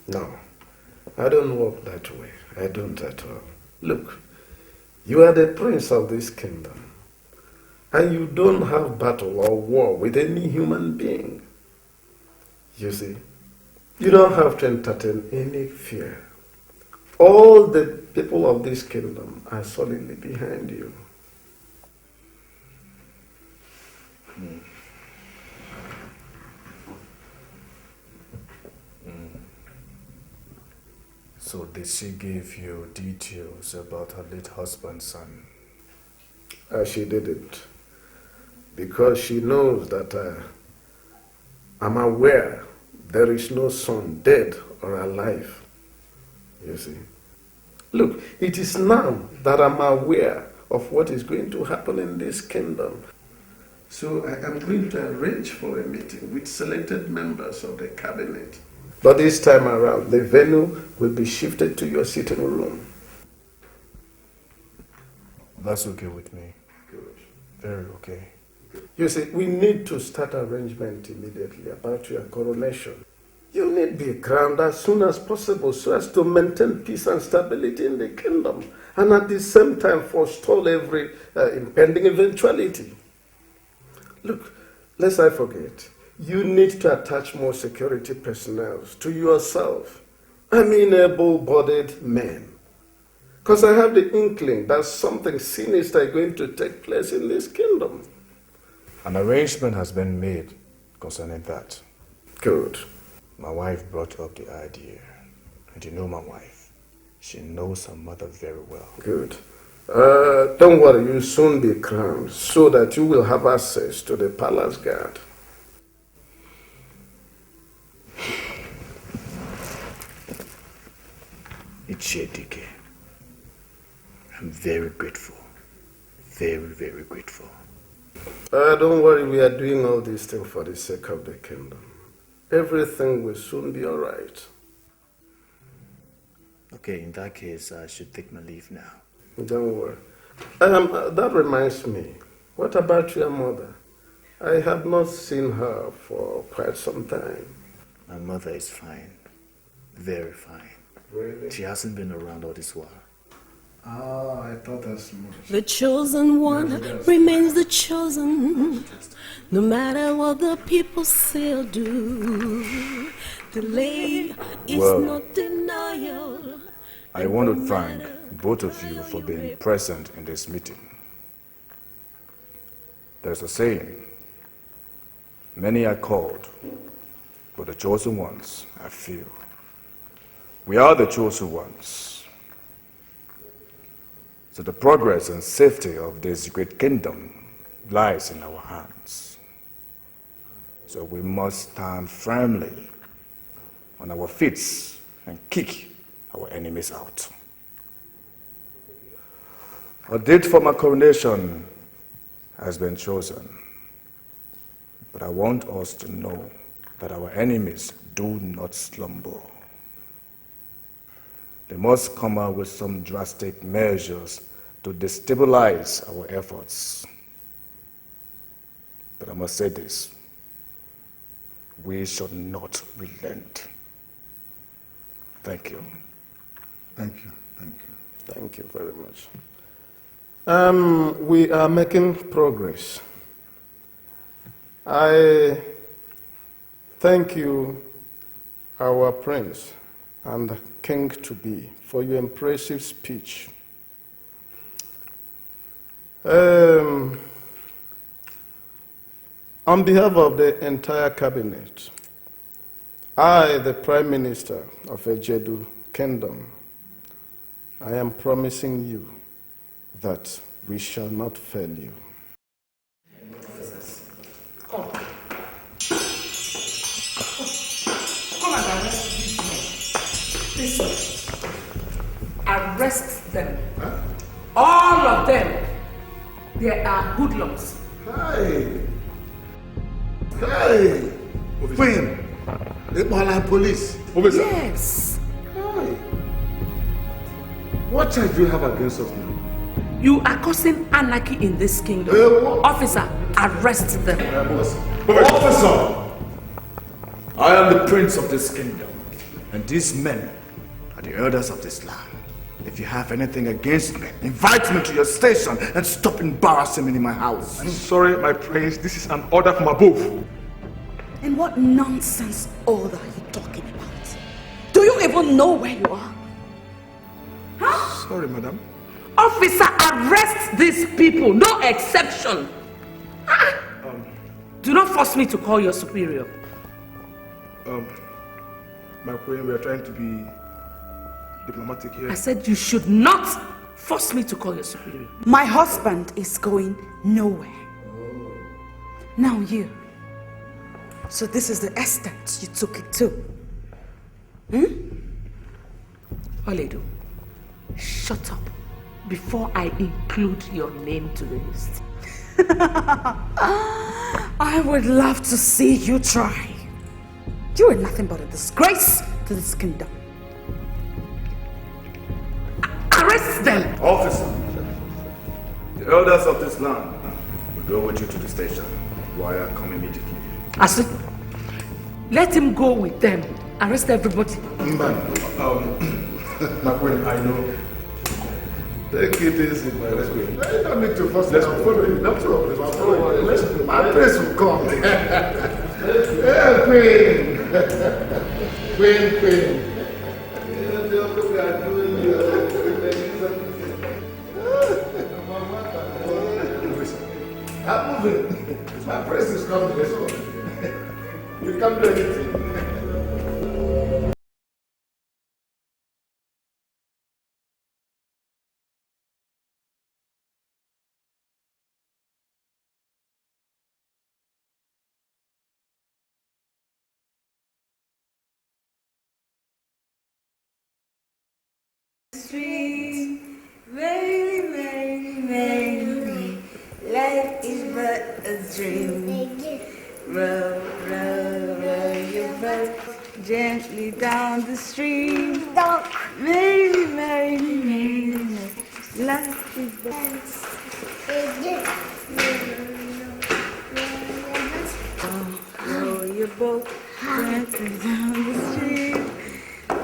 No, I don't work that way. I don't at all. Look, you are the prince of this kingdom, and you don't have battle or war with any human being. You see, you don't have to entertain any fear. All the people of this kingdom are solidly behind you.
So did she give you details about her late husband's son?
she did it because she knows that I'm aware there is no son dead or alive. You see. Look, it is now that I'm aware of what is going to happen in this kingdom. So I am going to arrange for a meeting with selected members of the cabinet. But this time around, the venue will be shifted to your sitting room.
That's okay with me.
Good.
Very okay.
You see, we need to start arrangement immediately about your coronation. You need to be crowned as soon as possible so as to maintain peace and stability in the kingdom and at the same time forestall every impending eventuality. Look, lest I forget, you need to attach more security personnel to yourself. I mean able-bodied men. Because I have the inkling that something sinister is going to take place in this kingdom.
An arrangement has been made concerning that.
Good.
My wife brought up the idea. And you know my wife. She knows her mother very well.
Good. Don't worry, you'll soon be crowned so that you will have access to the palace guard.
Edochie, I'm very grateful. Very, very grateful.
Don't worry, we are doing all these things for the sake of the kingdom. Everything will soon be all right.
Okay, in that case, I should take my leave now.
Don't worry. That reminds me, what about your mother? I have not seen her for quite some time.
My mother is fine. Very fine.
Really?
She hasn't been around all this while.
Oh, I thought as much.
The chosen one remains the chosen, no matter what the people say or do. Delay is not denial.
I want to thank both of you for being present in this meeting. There's a saying, many are called, but the chosen ones are few. We are the chosen ones. So the progress and safety of this great kingdom lies in our hands. So we must stand firmly on our feet and kick our enemies out. A date for my coronation has been chosen, but I want us to know that our enemies do not slumber. They must come out with some drastic measures to destabilize our efforts. But I must say this, we should not relent. Thank you.
Thank you. Thank you.
Thank you very much. We are making progress. I thank you, our prince and king-to-be, for your impressive speech. On behalf of the entire cabinet, I, the Prime Minister of Ejedu Kingdom, I am promising you that we shall not fail you.
Come. Come and arrest these men. Listen. Arrest them.
Huh?
All of them. They are hoodlums.
Hey! Hey! Queen! They are police.
Yes.
Hey! What charge do you have against us now?
You are causing anarchy in this kingdom. Officer, arrest them.
Officer! I am the prince of this kingdom, and these men are the elders of this land. If you have anything against me, invite me to your station and stop embarrassing me in my house.
I'm sorry, my prince. This is an order from above.
And what nonsense order are you talking about? Do you even know where you are? Huh?
Sorry, madam.
Officer, arrest these people. No exception. Do not force me to call your superior.
My queen, we are trying to be diplomatic here.
I said you should not force me to call your superior.
My husband is going nowhere. Now you. So this is the extent you took it to.
Oledo, shut up before I include your name to the list.
I would love to see you try. You are nothing but a disgrace to this kingdom.
Arrest them!
Officer, the elders of this land will go with you to the station. Wire, come immediately.
Asu, let him go with them. Arrest everybody.
My queen, I know.
Take it easy, my queen. I don't need to first. Let's follow you. No problem. My place will come. Hey, queen. Queen. I'm moving. My place is coming. Let's go. You can't do anything.
Sweet, very, life is but a dream. Row your boat gently down the stream. Very, life is but row your boat gently down the stream.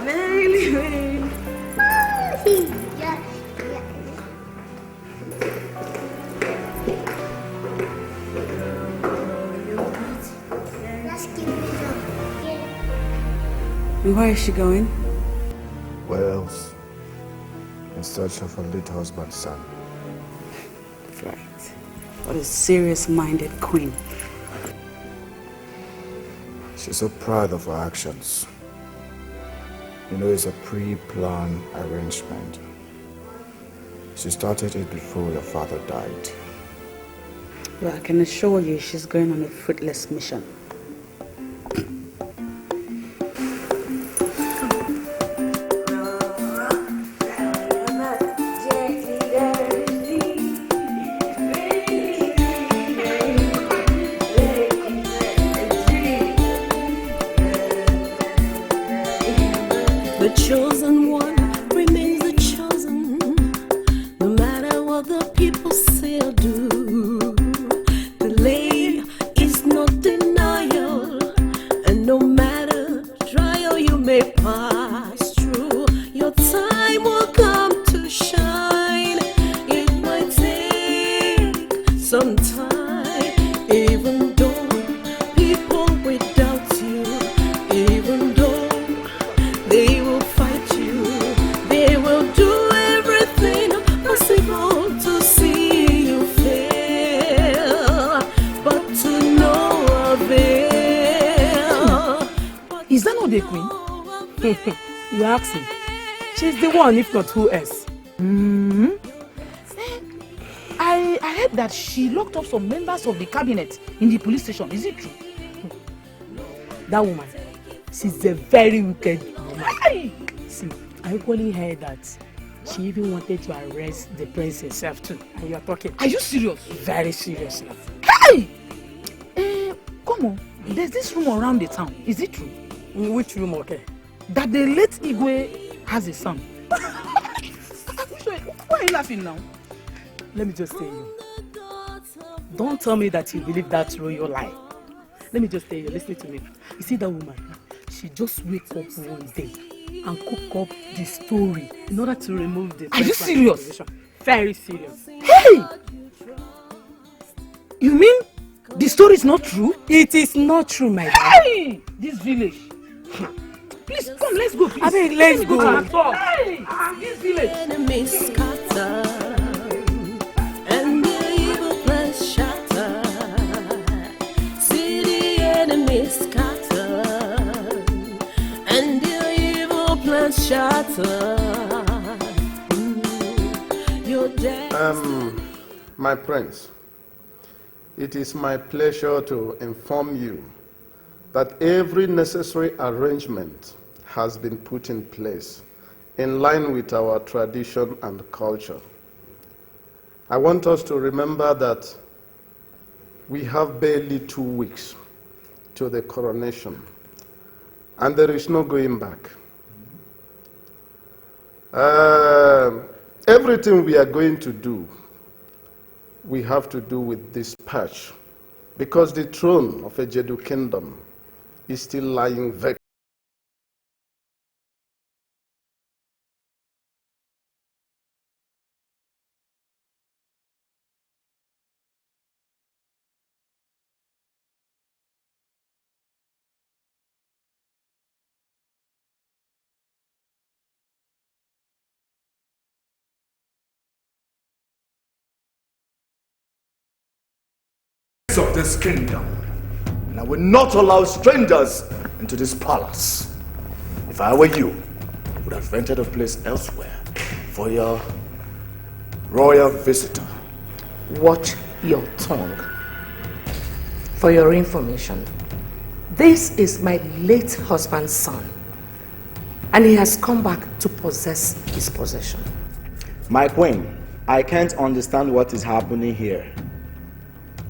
Very.
And where is she going?
Where else? In search of her late husband's son.
Right. What a serious-minded queen.
She's so proud of her actions. You know, it's a pre-planned arrangement. She started it before your father died.
Well, I can assure you she's going on a fruitless mission.
The chosen one remains the chosen, no matter what the people say or do. Delay is not denial, and no matter trial you may pass through, your time will come to shine. It might take some time, even though people will doubt you, even though they will fight you. They will do everything possible to see you fail, but to no avail.
Is that not the queen? You ask him. She's the one, if not who else. I heard that she locked up some members of the cabinet in the police station. Is it true? That woman, she's a very wicked woman. See, I equally heard that she even wanted to arrest the prince himself too. And you're talking. Are you serious? Very serious now. Hey! Come on. There's this rumor around the town. Is it true? Which rumor, okay? That the late Igwe has a son. Why are you laughing now? Let me just tell you. Don't tell me that you believe that royal lie. Let me just tell you, listen to me. You see that woman? She just wakes up one day and cook up the story in order to remove the... Are you serious? Very serious. Hey! You mean the story is not true? It is not true, my dear. Hey! This village. Please, come, let's go, please. I mean, let's go. Hey! This village.
Enemies scatter, and the evil plans shatter. See the enemies scatter, and the evil plans shatter.
My prince, it is my pleasure to inform you that every necessary arrangement has been put in place in line with our tradition and culture. I want us to remember that we have barely 2 weeks to the coronation, and there is no going back. Everything we are going to do, we have to do with dispatch, because the throne of Ejedu Kingdom is still lying vacant.
Of this kingdom, and I will not allow strangers into this palace. If I were you, I would have rented a place elsewhere for your royal visitor.
Watch your tongue. For your information, this is my late husband's son, and he has come back to possess his possession.
My queen, I can't understand what is happening here.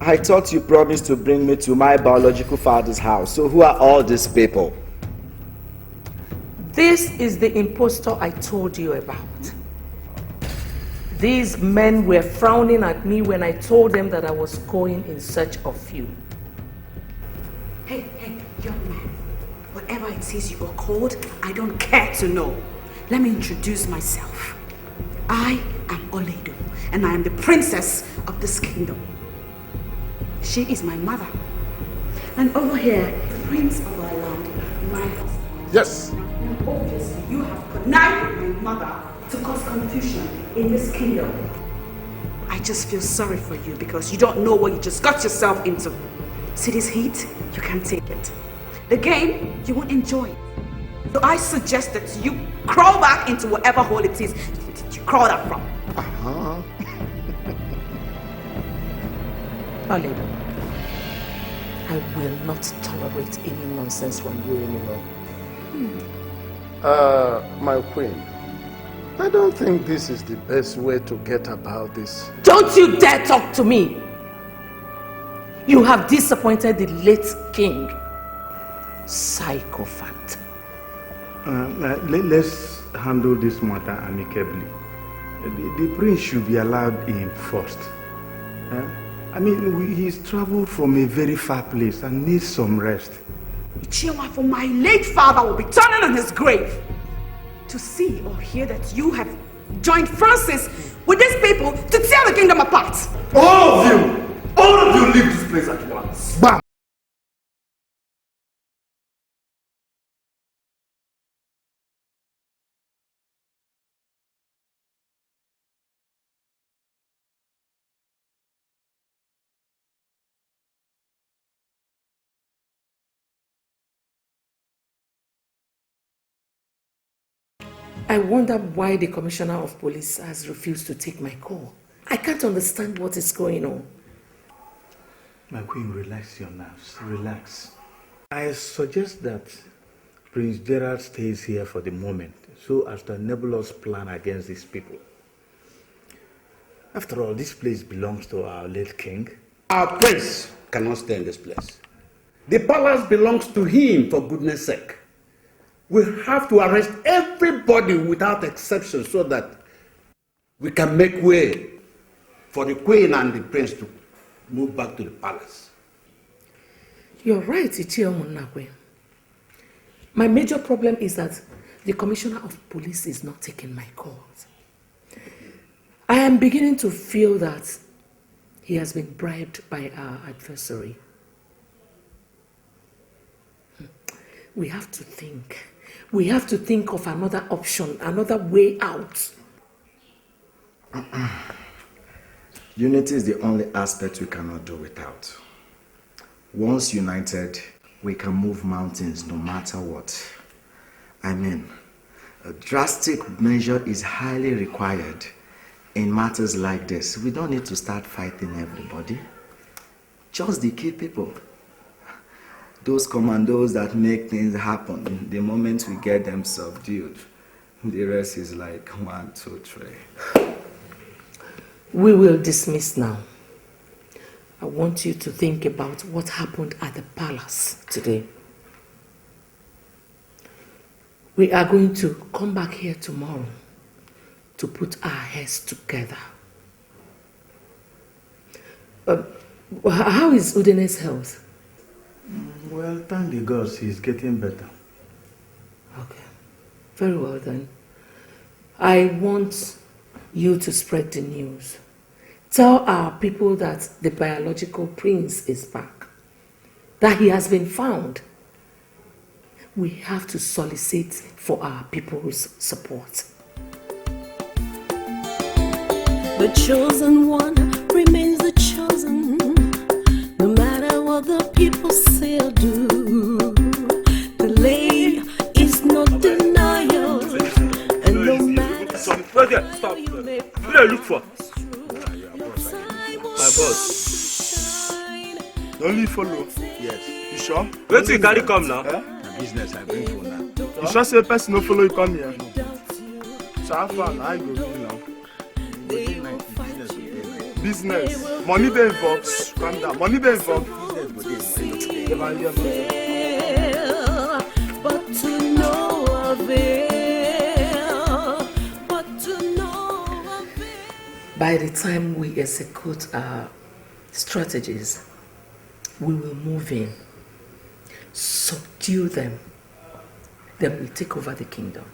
I thought you promised to bring me to my biological father's house. So who are all these people?
This is the impostor I told you about. These men were frowning at me when I told them that I was going in search of you.
Hey, young man. Whatever it is you got called, I don't care to know. Let me introduce myself. I am Oledo, and I am the princess of this kingdom. She is my mother. And over here, prince of our land, my husband.
Yes.
And obviously, you have connived with my mother to cause confusion in this kingdom. I just feel sorry for you because you don't know what you just got yourself into. See this heat? You can't take it. The game, you won't enjoy it. So I suggest that you crawl back into whatever hole it is that you crawled out from.
Oledo, I will not tolerate any nonsense from you anymore.
My queen, I don't think this is the best way to get about this.
Don't you dare talk to me! You have disappointed the late king. Sycophant.
Let's handle this matter amicably. The prince should be allowed in first. I mean, he's traveled from a very far place and needs some rest.
Chioma, for my late father will be turning on his grave to see or hear that you have joined forces with these people to tear the kingdom apart.
All of you leave this place at once.
Bam!
I wonder why the commissioner of police has refused to take my call. I can't understand what is going on.
My queen, relax your nerves. Relax. I suggest that Prince Gerald stays here for the moment so as to enable us plan against these people. After all, this place belongs to our late king.
Our prince cannot stay in this place. The palace belongs to him, for goodness sake. We have to arrest everybody without exception so that we can make way for the queen and the prince to move back to the palace.
You're right, Ichiomunakwe. My major problem is that the commissioner of police is not taking my calls. I am beginning to feel that he has been bribed by our adversary. We have to think. We have to think of another option, another way out.
Unity is the only aspect we cannot do without. Once united, we can move mountains no matter what. I mean, a drastic measure is highly required In matters like this, we don't need to start fighting everybody. Just the key people. Those commandos that make things happen, the moment we get them subdued, the rest is like 1, 2, 3.
We will dismiss now. I want you to think about what happened at the palace today. We are going to come back here tomorrow to put our heads together. How is Udene's health?
Well, thank the gods, he's getting better.
Okay. Very well then. I want you to spread the news. Tell our people that the biological prince is back. That he has been found. We have to solicit for our people's support.
The chosen one remains the chosen, no matter what the people say or do. Delay is not denial, and no matter
Stop. Who do I look for? My boss.
Only follow.
Yes.
You sure?
Where do you carry come now?
Business I bring for now. You sure say person no follow you come here? So how far now you go do now? Business. Money dey involved. Calm down. Money dey involved.
but to no avail, but to no avail.
By the time we execute our strategies, we will move in, subdue them, then we take over the kingdom.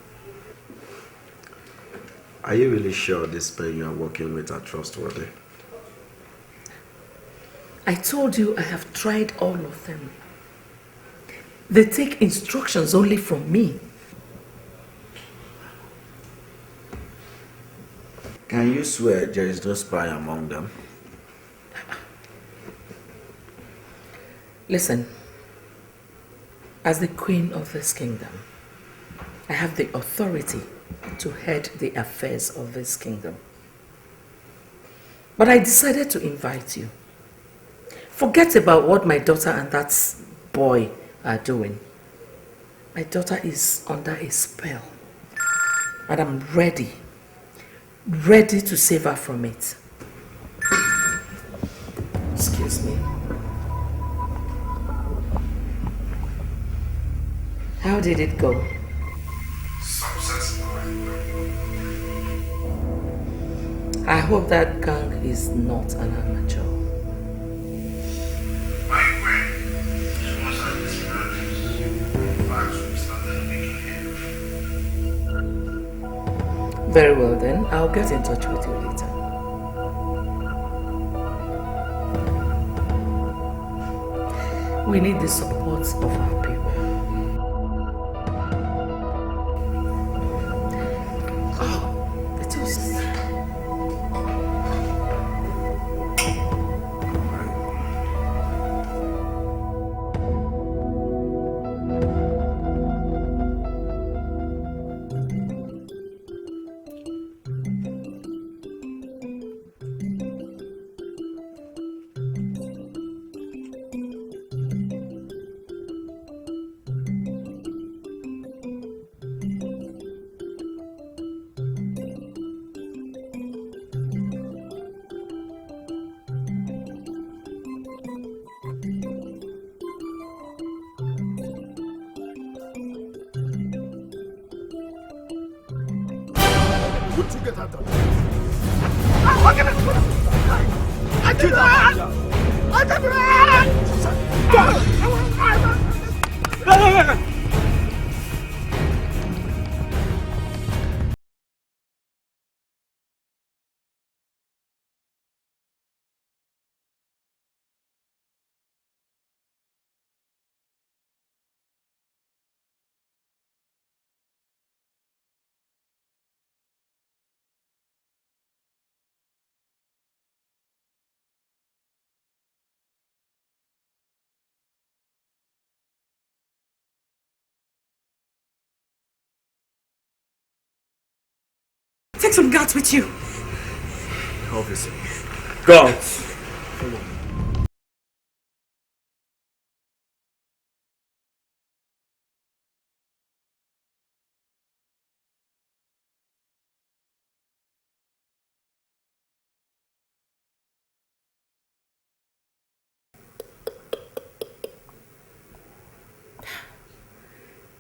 Are you really sure these people you are working with are trustworthy?
I told you I have tried all of them. They take instructions only from me.
Can you swear there is no spy among them?
Listen, as the queen of this kingdom, I have the authority to head the affairs of this kingdom. But I decided to invite you. Forget about what my daughter and that boy are doing. My daughter is under a spell. And I'm ready to save her from it. Excuse me. How did it go? I hope that gang is not an amateur. Very well then, I'll get in touch with you later. We need the support of our people. Oh, it was...
Take some guards with you.
Officer. Guards. Follow me.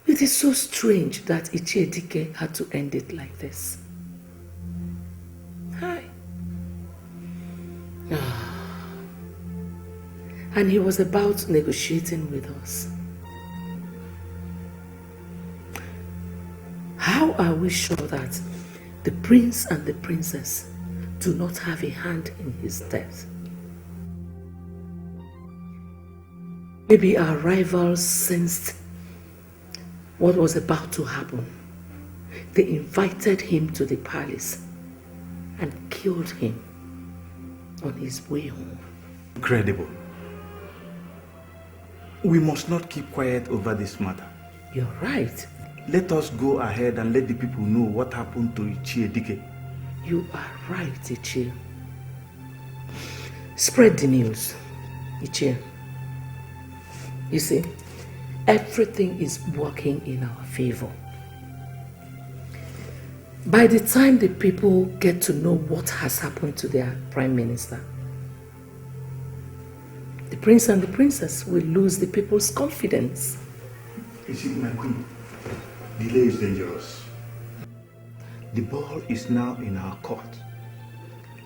It is so strange that Edochie had to end it like this. Hi. And he was about negotiating with us. How are we sure that the prince and the princess do not have a hand in his death? Maybe our rivals sensed what was about to happen. They invited him to the palace and killed him on his way home.
Incredible. We must not keep quiet over this matter.
You're right.
Let us go ahead and let the people know what happened to Edochie.
You are right, Edochie. Spread the news, Edochie. You see, everything is working in our favor. By the time the people get to know what has happened to their prime minister, the prince and the princess will lose the people's confidence.
You see, my queen, delay is dangerous. The ball is now in our court.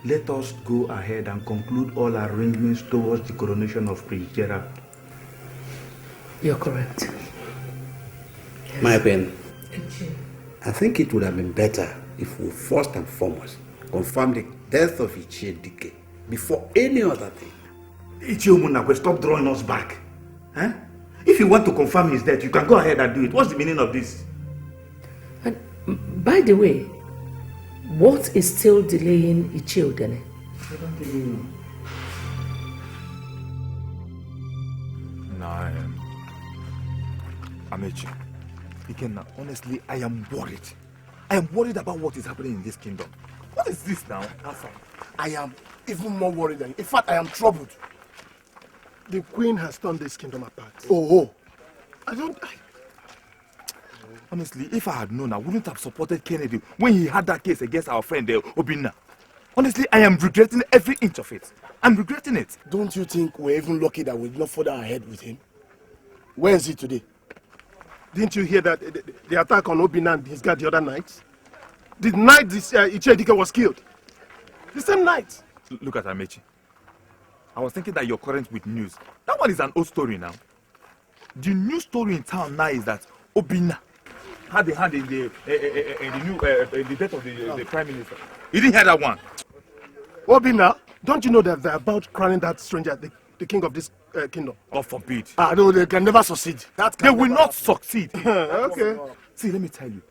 Let us go ahead and conclude all arrangements towards the coronation of Prince Gerald.
You're correct.
Yes. My opinion, I think it would have been better if we first and foremost confirm the death of Edochie before any other thing.
Ezeonu, stop drawing us back. Huh? If you want to confirm his death, you can go ahead and do it. What's the meaning of this?
And by the way, what is still delaying Edochie?
I don't even know.
Nah, Amechi. Ikenna, honestly, I am worried. I am worried about what is happening in this kingdom. What is this now?
Alpha, I am even more worried than you. In fact, I am troubled. The queen has torn this kingdom apart.
Oh.
I
Honestly, if I had known, I wouldn't have supported Kennedy when he had that case against our friend Obinna. Honestly, I am regretting every inch of it. I'm regretting it.
Don't you think we're even lucky that we're not further ahead with him? Where is he today? Didn't you hear that the attack on Obinna and his guard the other night? The night this Edochie was killed. The same night.
Look at Amechi. I was thinking that you're current with news. That one is an old story now. The new story in town now is that Obinna had a hand in the death of the prime minister. You didn't hear that one?
Obinna, don't you know that they're about crowning that stranger the king of this kingdom?
God forbid.
No, they can never succeed.
They will not succeed.
Okay.
See, let me tell you.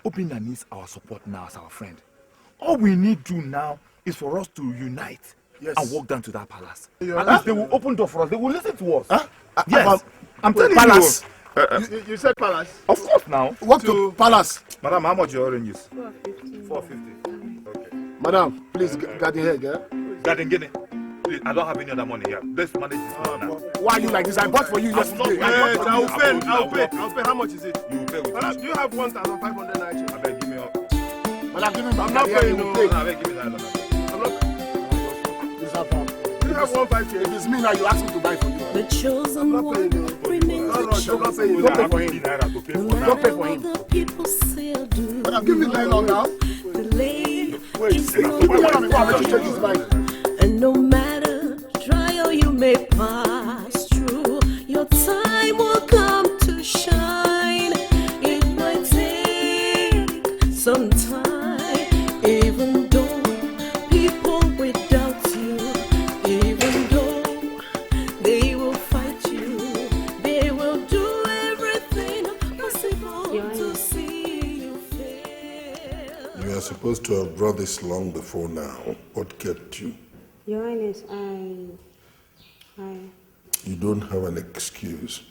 Obinna needs our support now as our friend. All we need to do now is for us to unite and walk down to that palace. At least they will open door for us. They will listen to us. Yes. I'm telling
palace.
you.
You said palace?
Of course now.
Walk to palace.
Madam, how much your oranges?
450.
450. Okay.
Madam, please, garden here, girl.
Garden, get it. Please, I don't have any other money here. Let's manage this now.
Why are you like this? I bought for you yesterday.
I'll pay. How much is it?
You will pay with
Madam, do you have 1,500 naira?
I beg, give me up.
Madam, give me back.
I'm not paying.
I beg, give me that.
I'm not. Do you have 1,500?
If it's me now, you ask me to buy for you.
The chosen one remains the chosen.
Don't pay for him. Don't pay for him.
The people still do.
Madam, give me nylon now.
Delay
Wait,
is not and no matter trial you may pass through, your time will come to shine. It might take some time, even though people will doubt you, even though they will fight you, they will do everything possible to see you fail.
You are supposed to have brought this long before now. What kept you?
Your Highness,
You don't have an excuse.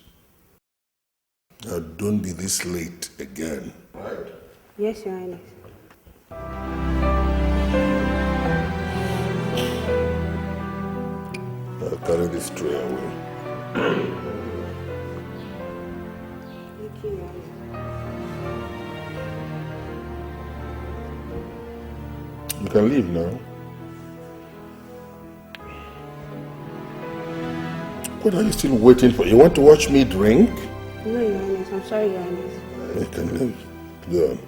Now don't be this late again. Right?
Yes, Your Highness.
this tray away.
Thank you.
You can leave now. What are you still waiting for? You want to watch me drink?
No, Your Highness. I'm sorry, Your Highness.
You can leave. Go on.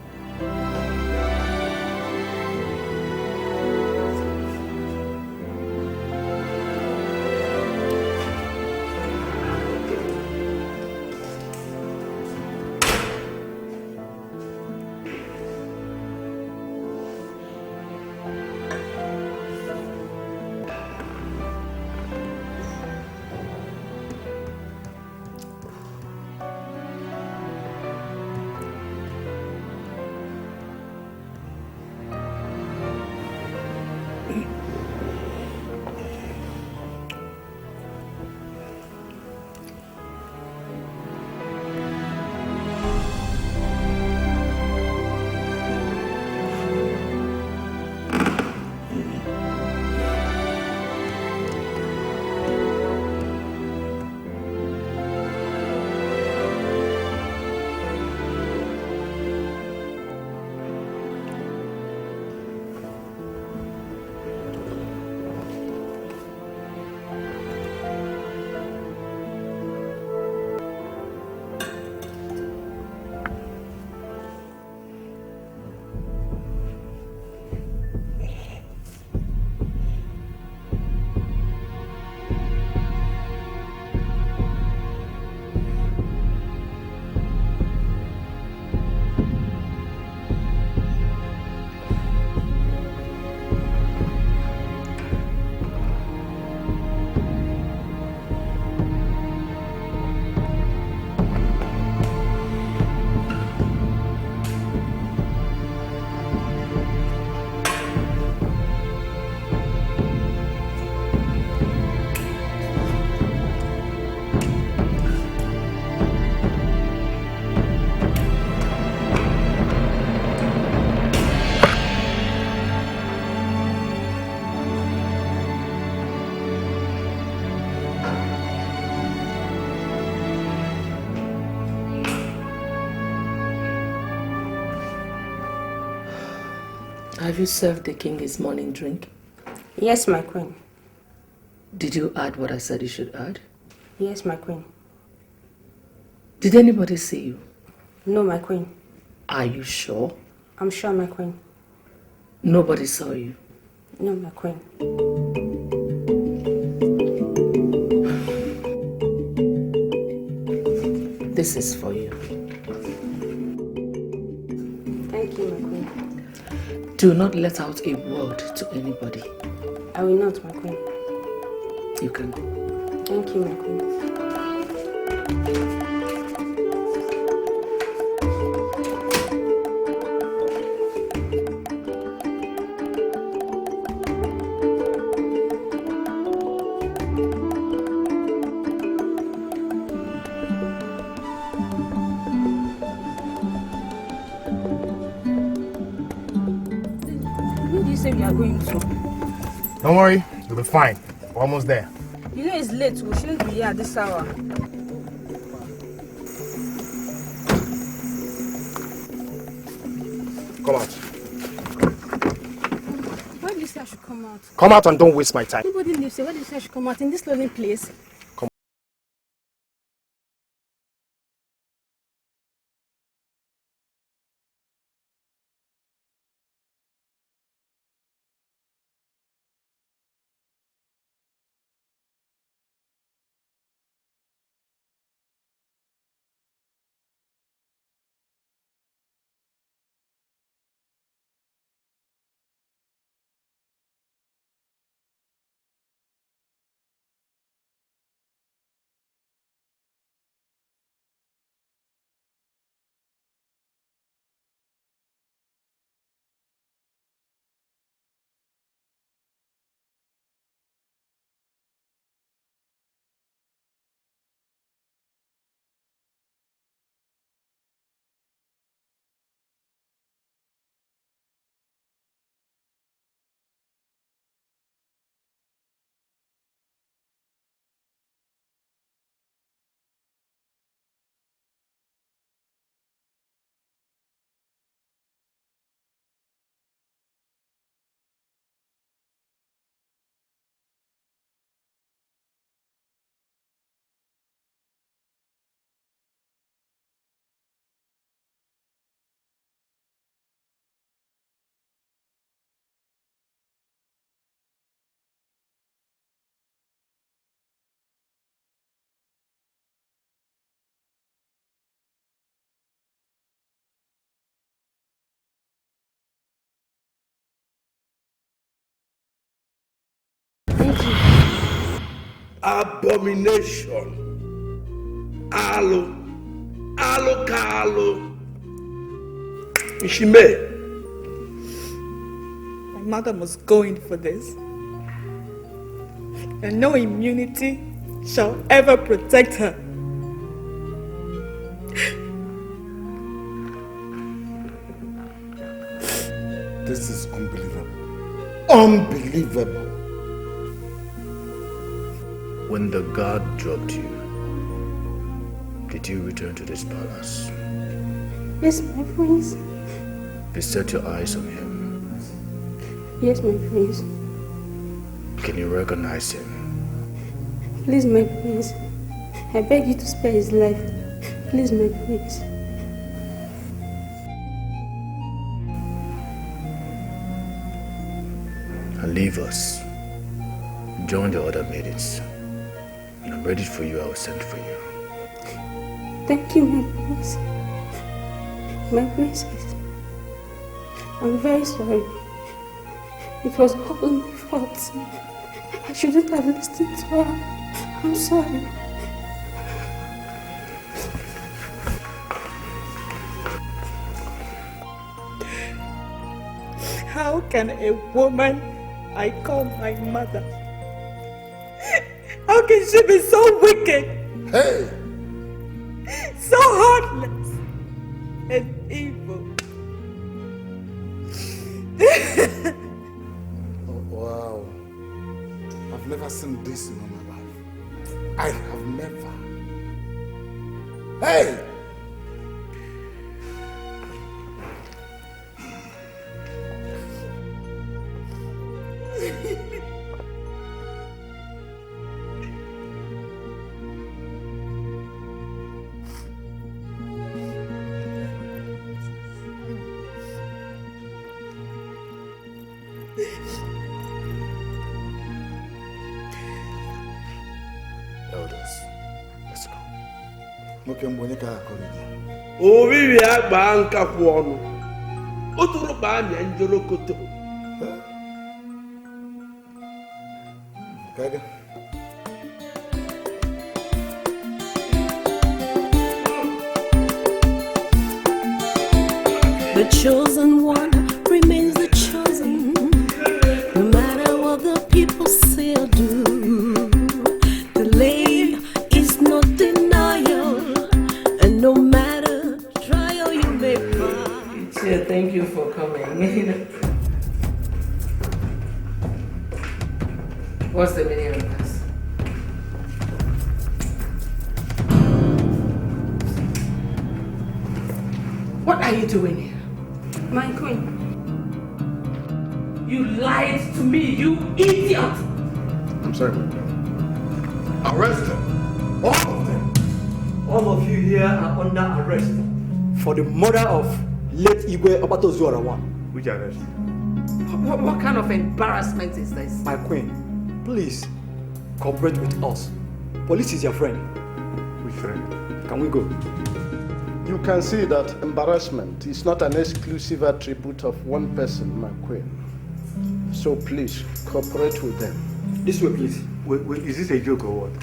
Have you served the king his morning drink?
Yes, my queen.
Did you add what I said you should add?
Yes, my queen.
Did anybody see you?
No, my queen.
Are you sure?
I'm sure, my queen.
Nobody saw you?
No, my queen.
This is for you.
Thank you, my queen.
Do not let out a word to anybody.
I will not, my queen.
You can go.
Thank you, my queen.
Who do you say we are going to?
Don't worry, you'll be fine. We're almost there.
You know it's late. We shouldn't be here at this hour.
Come out.
Why did you say I should come out?
Come out and don't waste my time.
Nobody lives here. Why did you say I should come out in this lonely place?
Thank you.
Abomination. Alo. Alo Kalo. Ishime.
My mother must go in for this. And no immunity shall ever protect her.
This is unbelievable. Unbelievable.
When the guard dropped you, did you return to this palace?
Yes, my prince.
You set your eyes on him.
Yes, my prince.
Can you recognize him?
Please, my prince. I beg you to spare his life. Please, my prince.
And leave us. Join the other maidens. When I'm ready for you, I will send for you.
Thank you, my prince. My princess. I'm very sorry. It was all my fault. I shouldn't have listened to her. I'm sorry.
How can a woman I call my mother, how can she be so wicked?
Hey!
So heartless and evil.
Oh, wow. I've never seen this in all my life. I have never. Hey!
Elders, let's go.
Obibi agba nkakwu ọnụ. Oturu ba amịa njolokoto.
Kaga.
The chosen one remains the chosen, no matter what the people say or do. Delay is not denial, and no matter trial you may pass.
Yeah, thank you for coming. What's the meaning of this? What are you doing here?
My queen.
You lied to me, you idiot!
I'm sorry. Arrest them. All of them.
All of you here are under arrest for the murder of late Igwe Obatozuarawan.
Which arrest?
What kind of embarrassment is this?
My queen, please cooperate with us. Police is your friend.
Which friend?
Can we go?
You can see that embarrassment is not an exclusive attribute of one person, my queen. So please, cooperate with them.
This way, please.
Wait, is this a joke or what?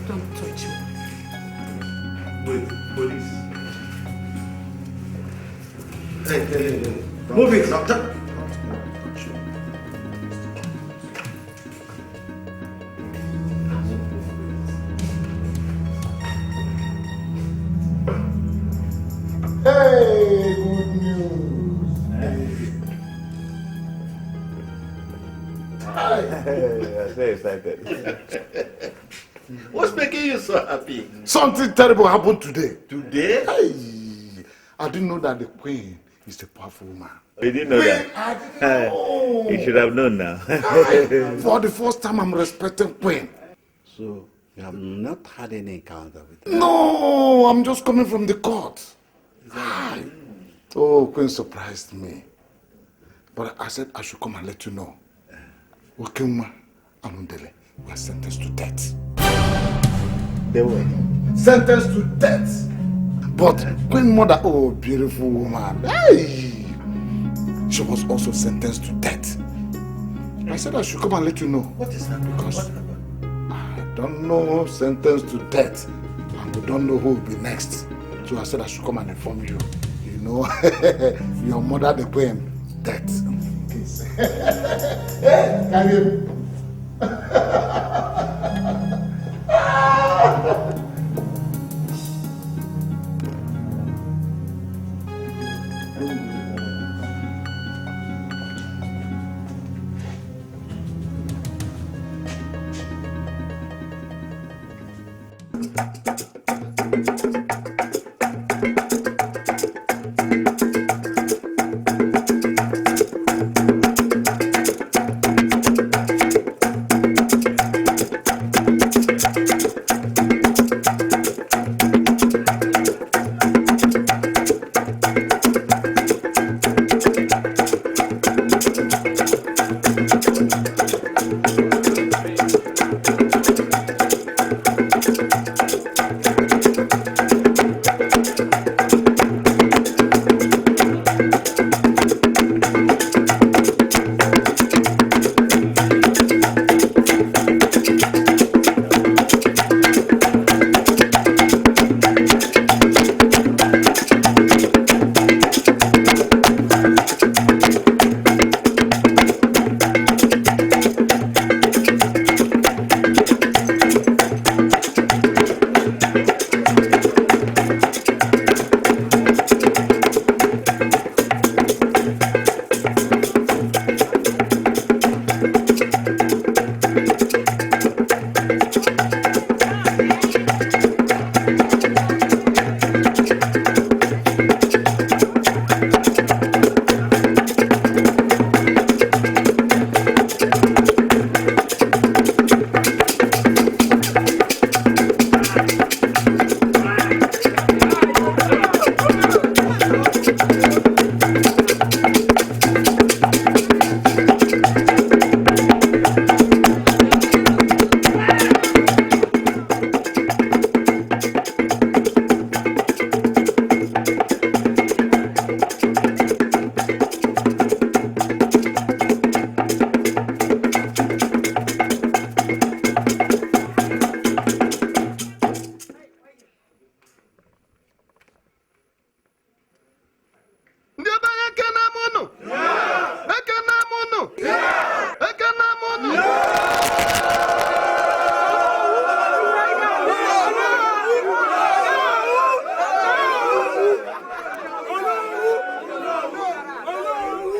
Don't touch me.
Wait, police.
Hey.
Move it.
Doctor.
Hey, good news.
Hey, I'm so excited.
What's making you so happy?
Something terrible happened today.
Today?
Hey, I didn't know that the queen is a powerful woman.
You didn't know that?
I didn't know.
You should have known now.
For the first time, I'm respecting queen.
So, you have not had any encounter with her?
No, I'm just coming from the court. Hi. Oh, queen surprised me. But I said I should come and let you know. Okema and Undele were sentenced to death.
They were?
Sentenced to death.
But Queen Mother, oh, beautiful woman, hey, she was also sentenced to death. I said I should come and let you know.
What is that?
Because I don't know, sentenced to death, and we don't know who will be next. So I said I should come and inform you. You know, your mother, the Queen, death. Hey, can you?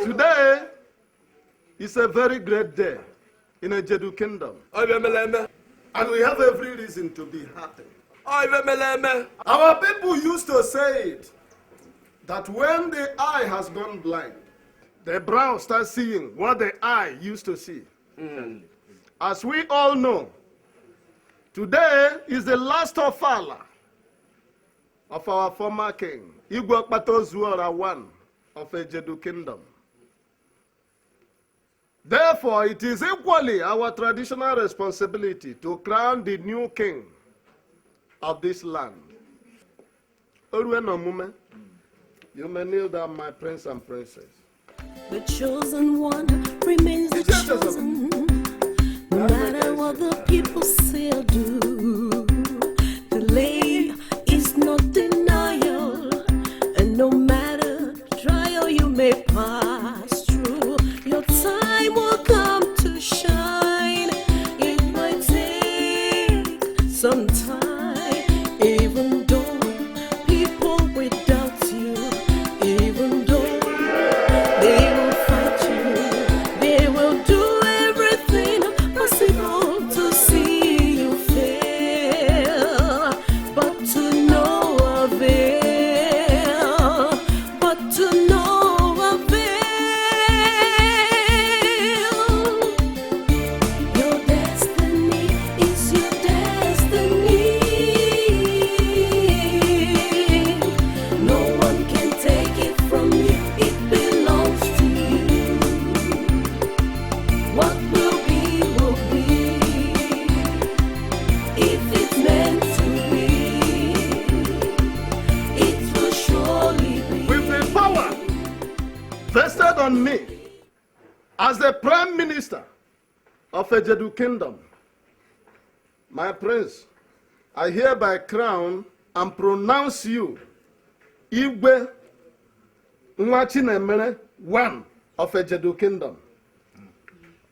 Today is a very great day in a Jedu kingdom. And we have every reason to be happy. Our people used to say it, that when the eye has gone blind, the brow starts seeing what the eye used to see. As we all know, today is the last ofala of our former king, Igwe Zuora I of Ejedu Kingdom. Therefore, it is equally our traditional responsibility to crown the new king of this land. You may kneel down, my prince and princess.
The chosen one remains the chosen, no matter what the people say or do. Delay is not denial, and no matter trial you may pass through, your time will come to shine. It might take some time, even though people will doubt you, even though they will fight you, they will do everything possible to see you fail, but to no avail, but to no avail. Your destiny is your destiny.
on me as the Prime Minister of Ejedu Kingdom. My prince, I hereby crown and pronounce you Igwe Nwachinemere I of Ejedu Kingdom.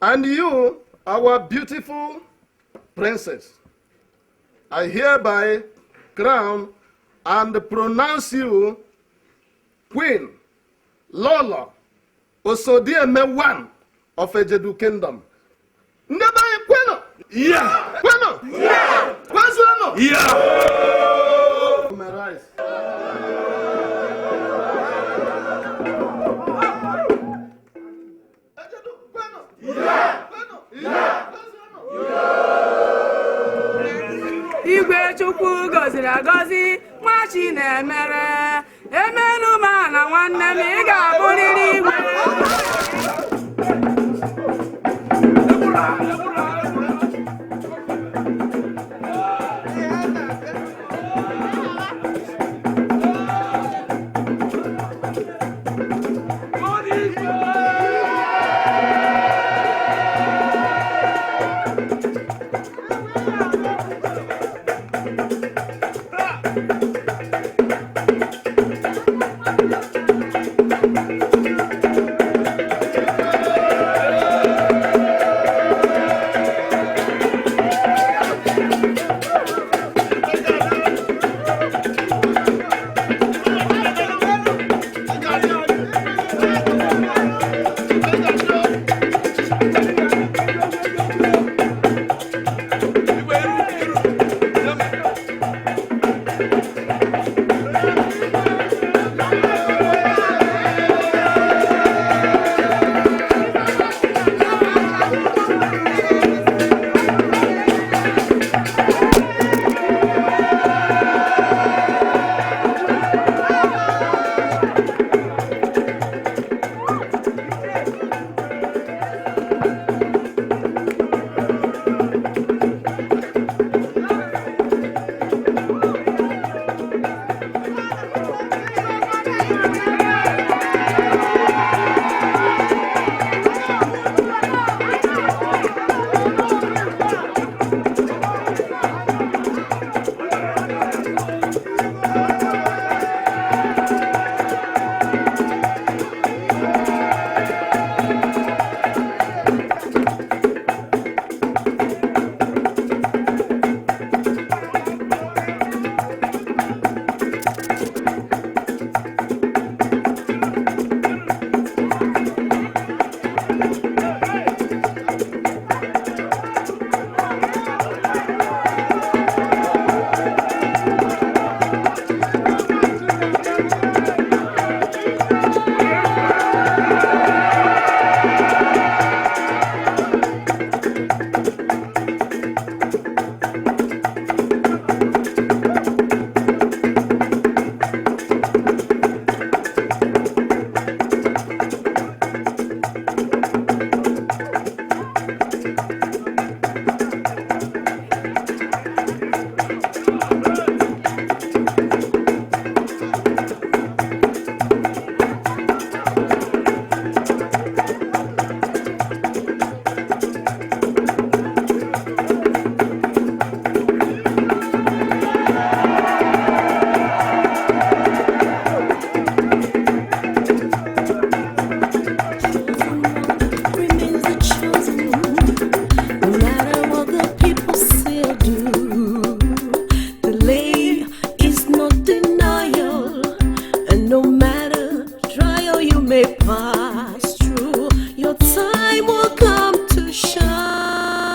And you, our beautiful princess, I hereby crown and pronounce you Queen Lola Osodieme I of Ejedu Kingdom. Never Kweno? Yeah. Kweno? Yeah. Kweno? Yeah. My rice.
Igwe Chukwu gọziri agọzi, nwa Chinemere, emenu ma na nwanne m ị ga-abụrịrị igwe.
No matter trial you may pass.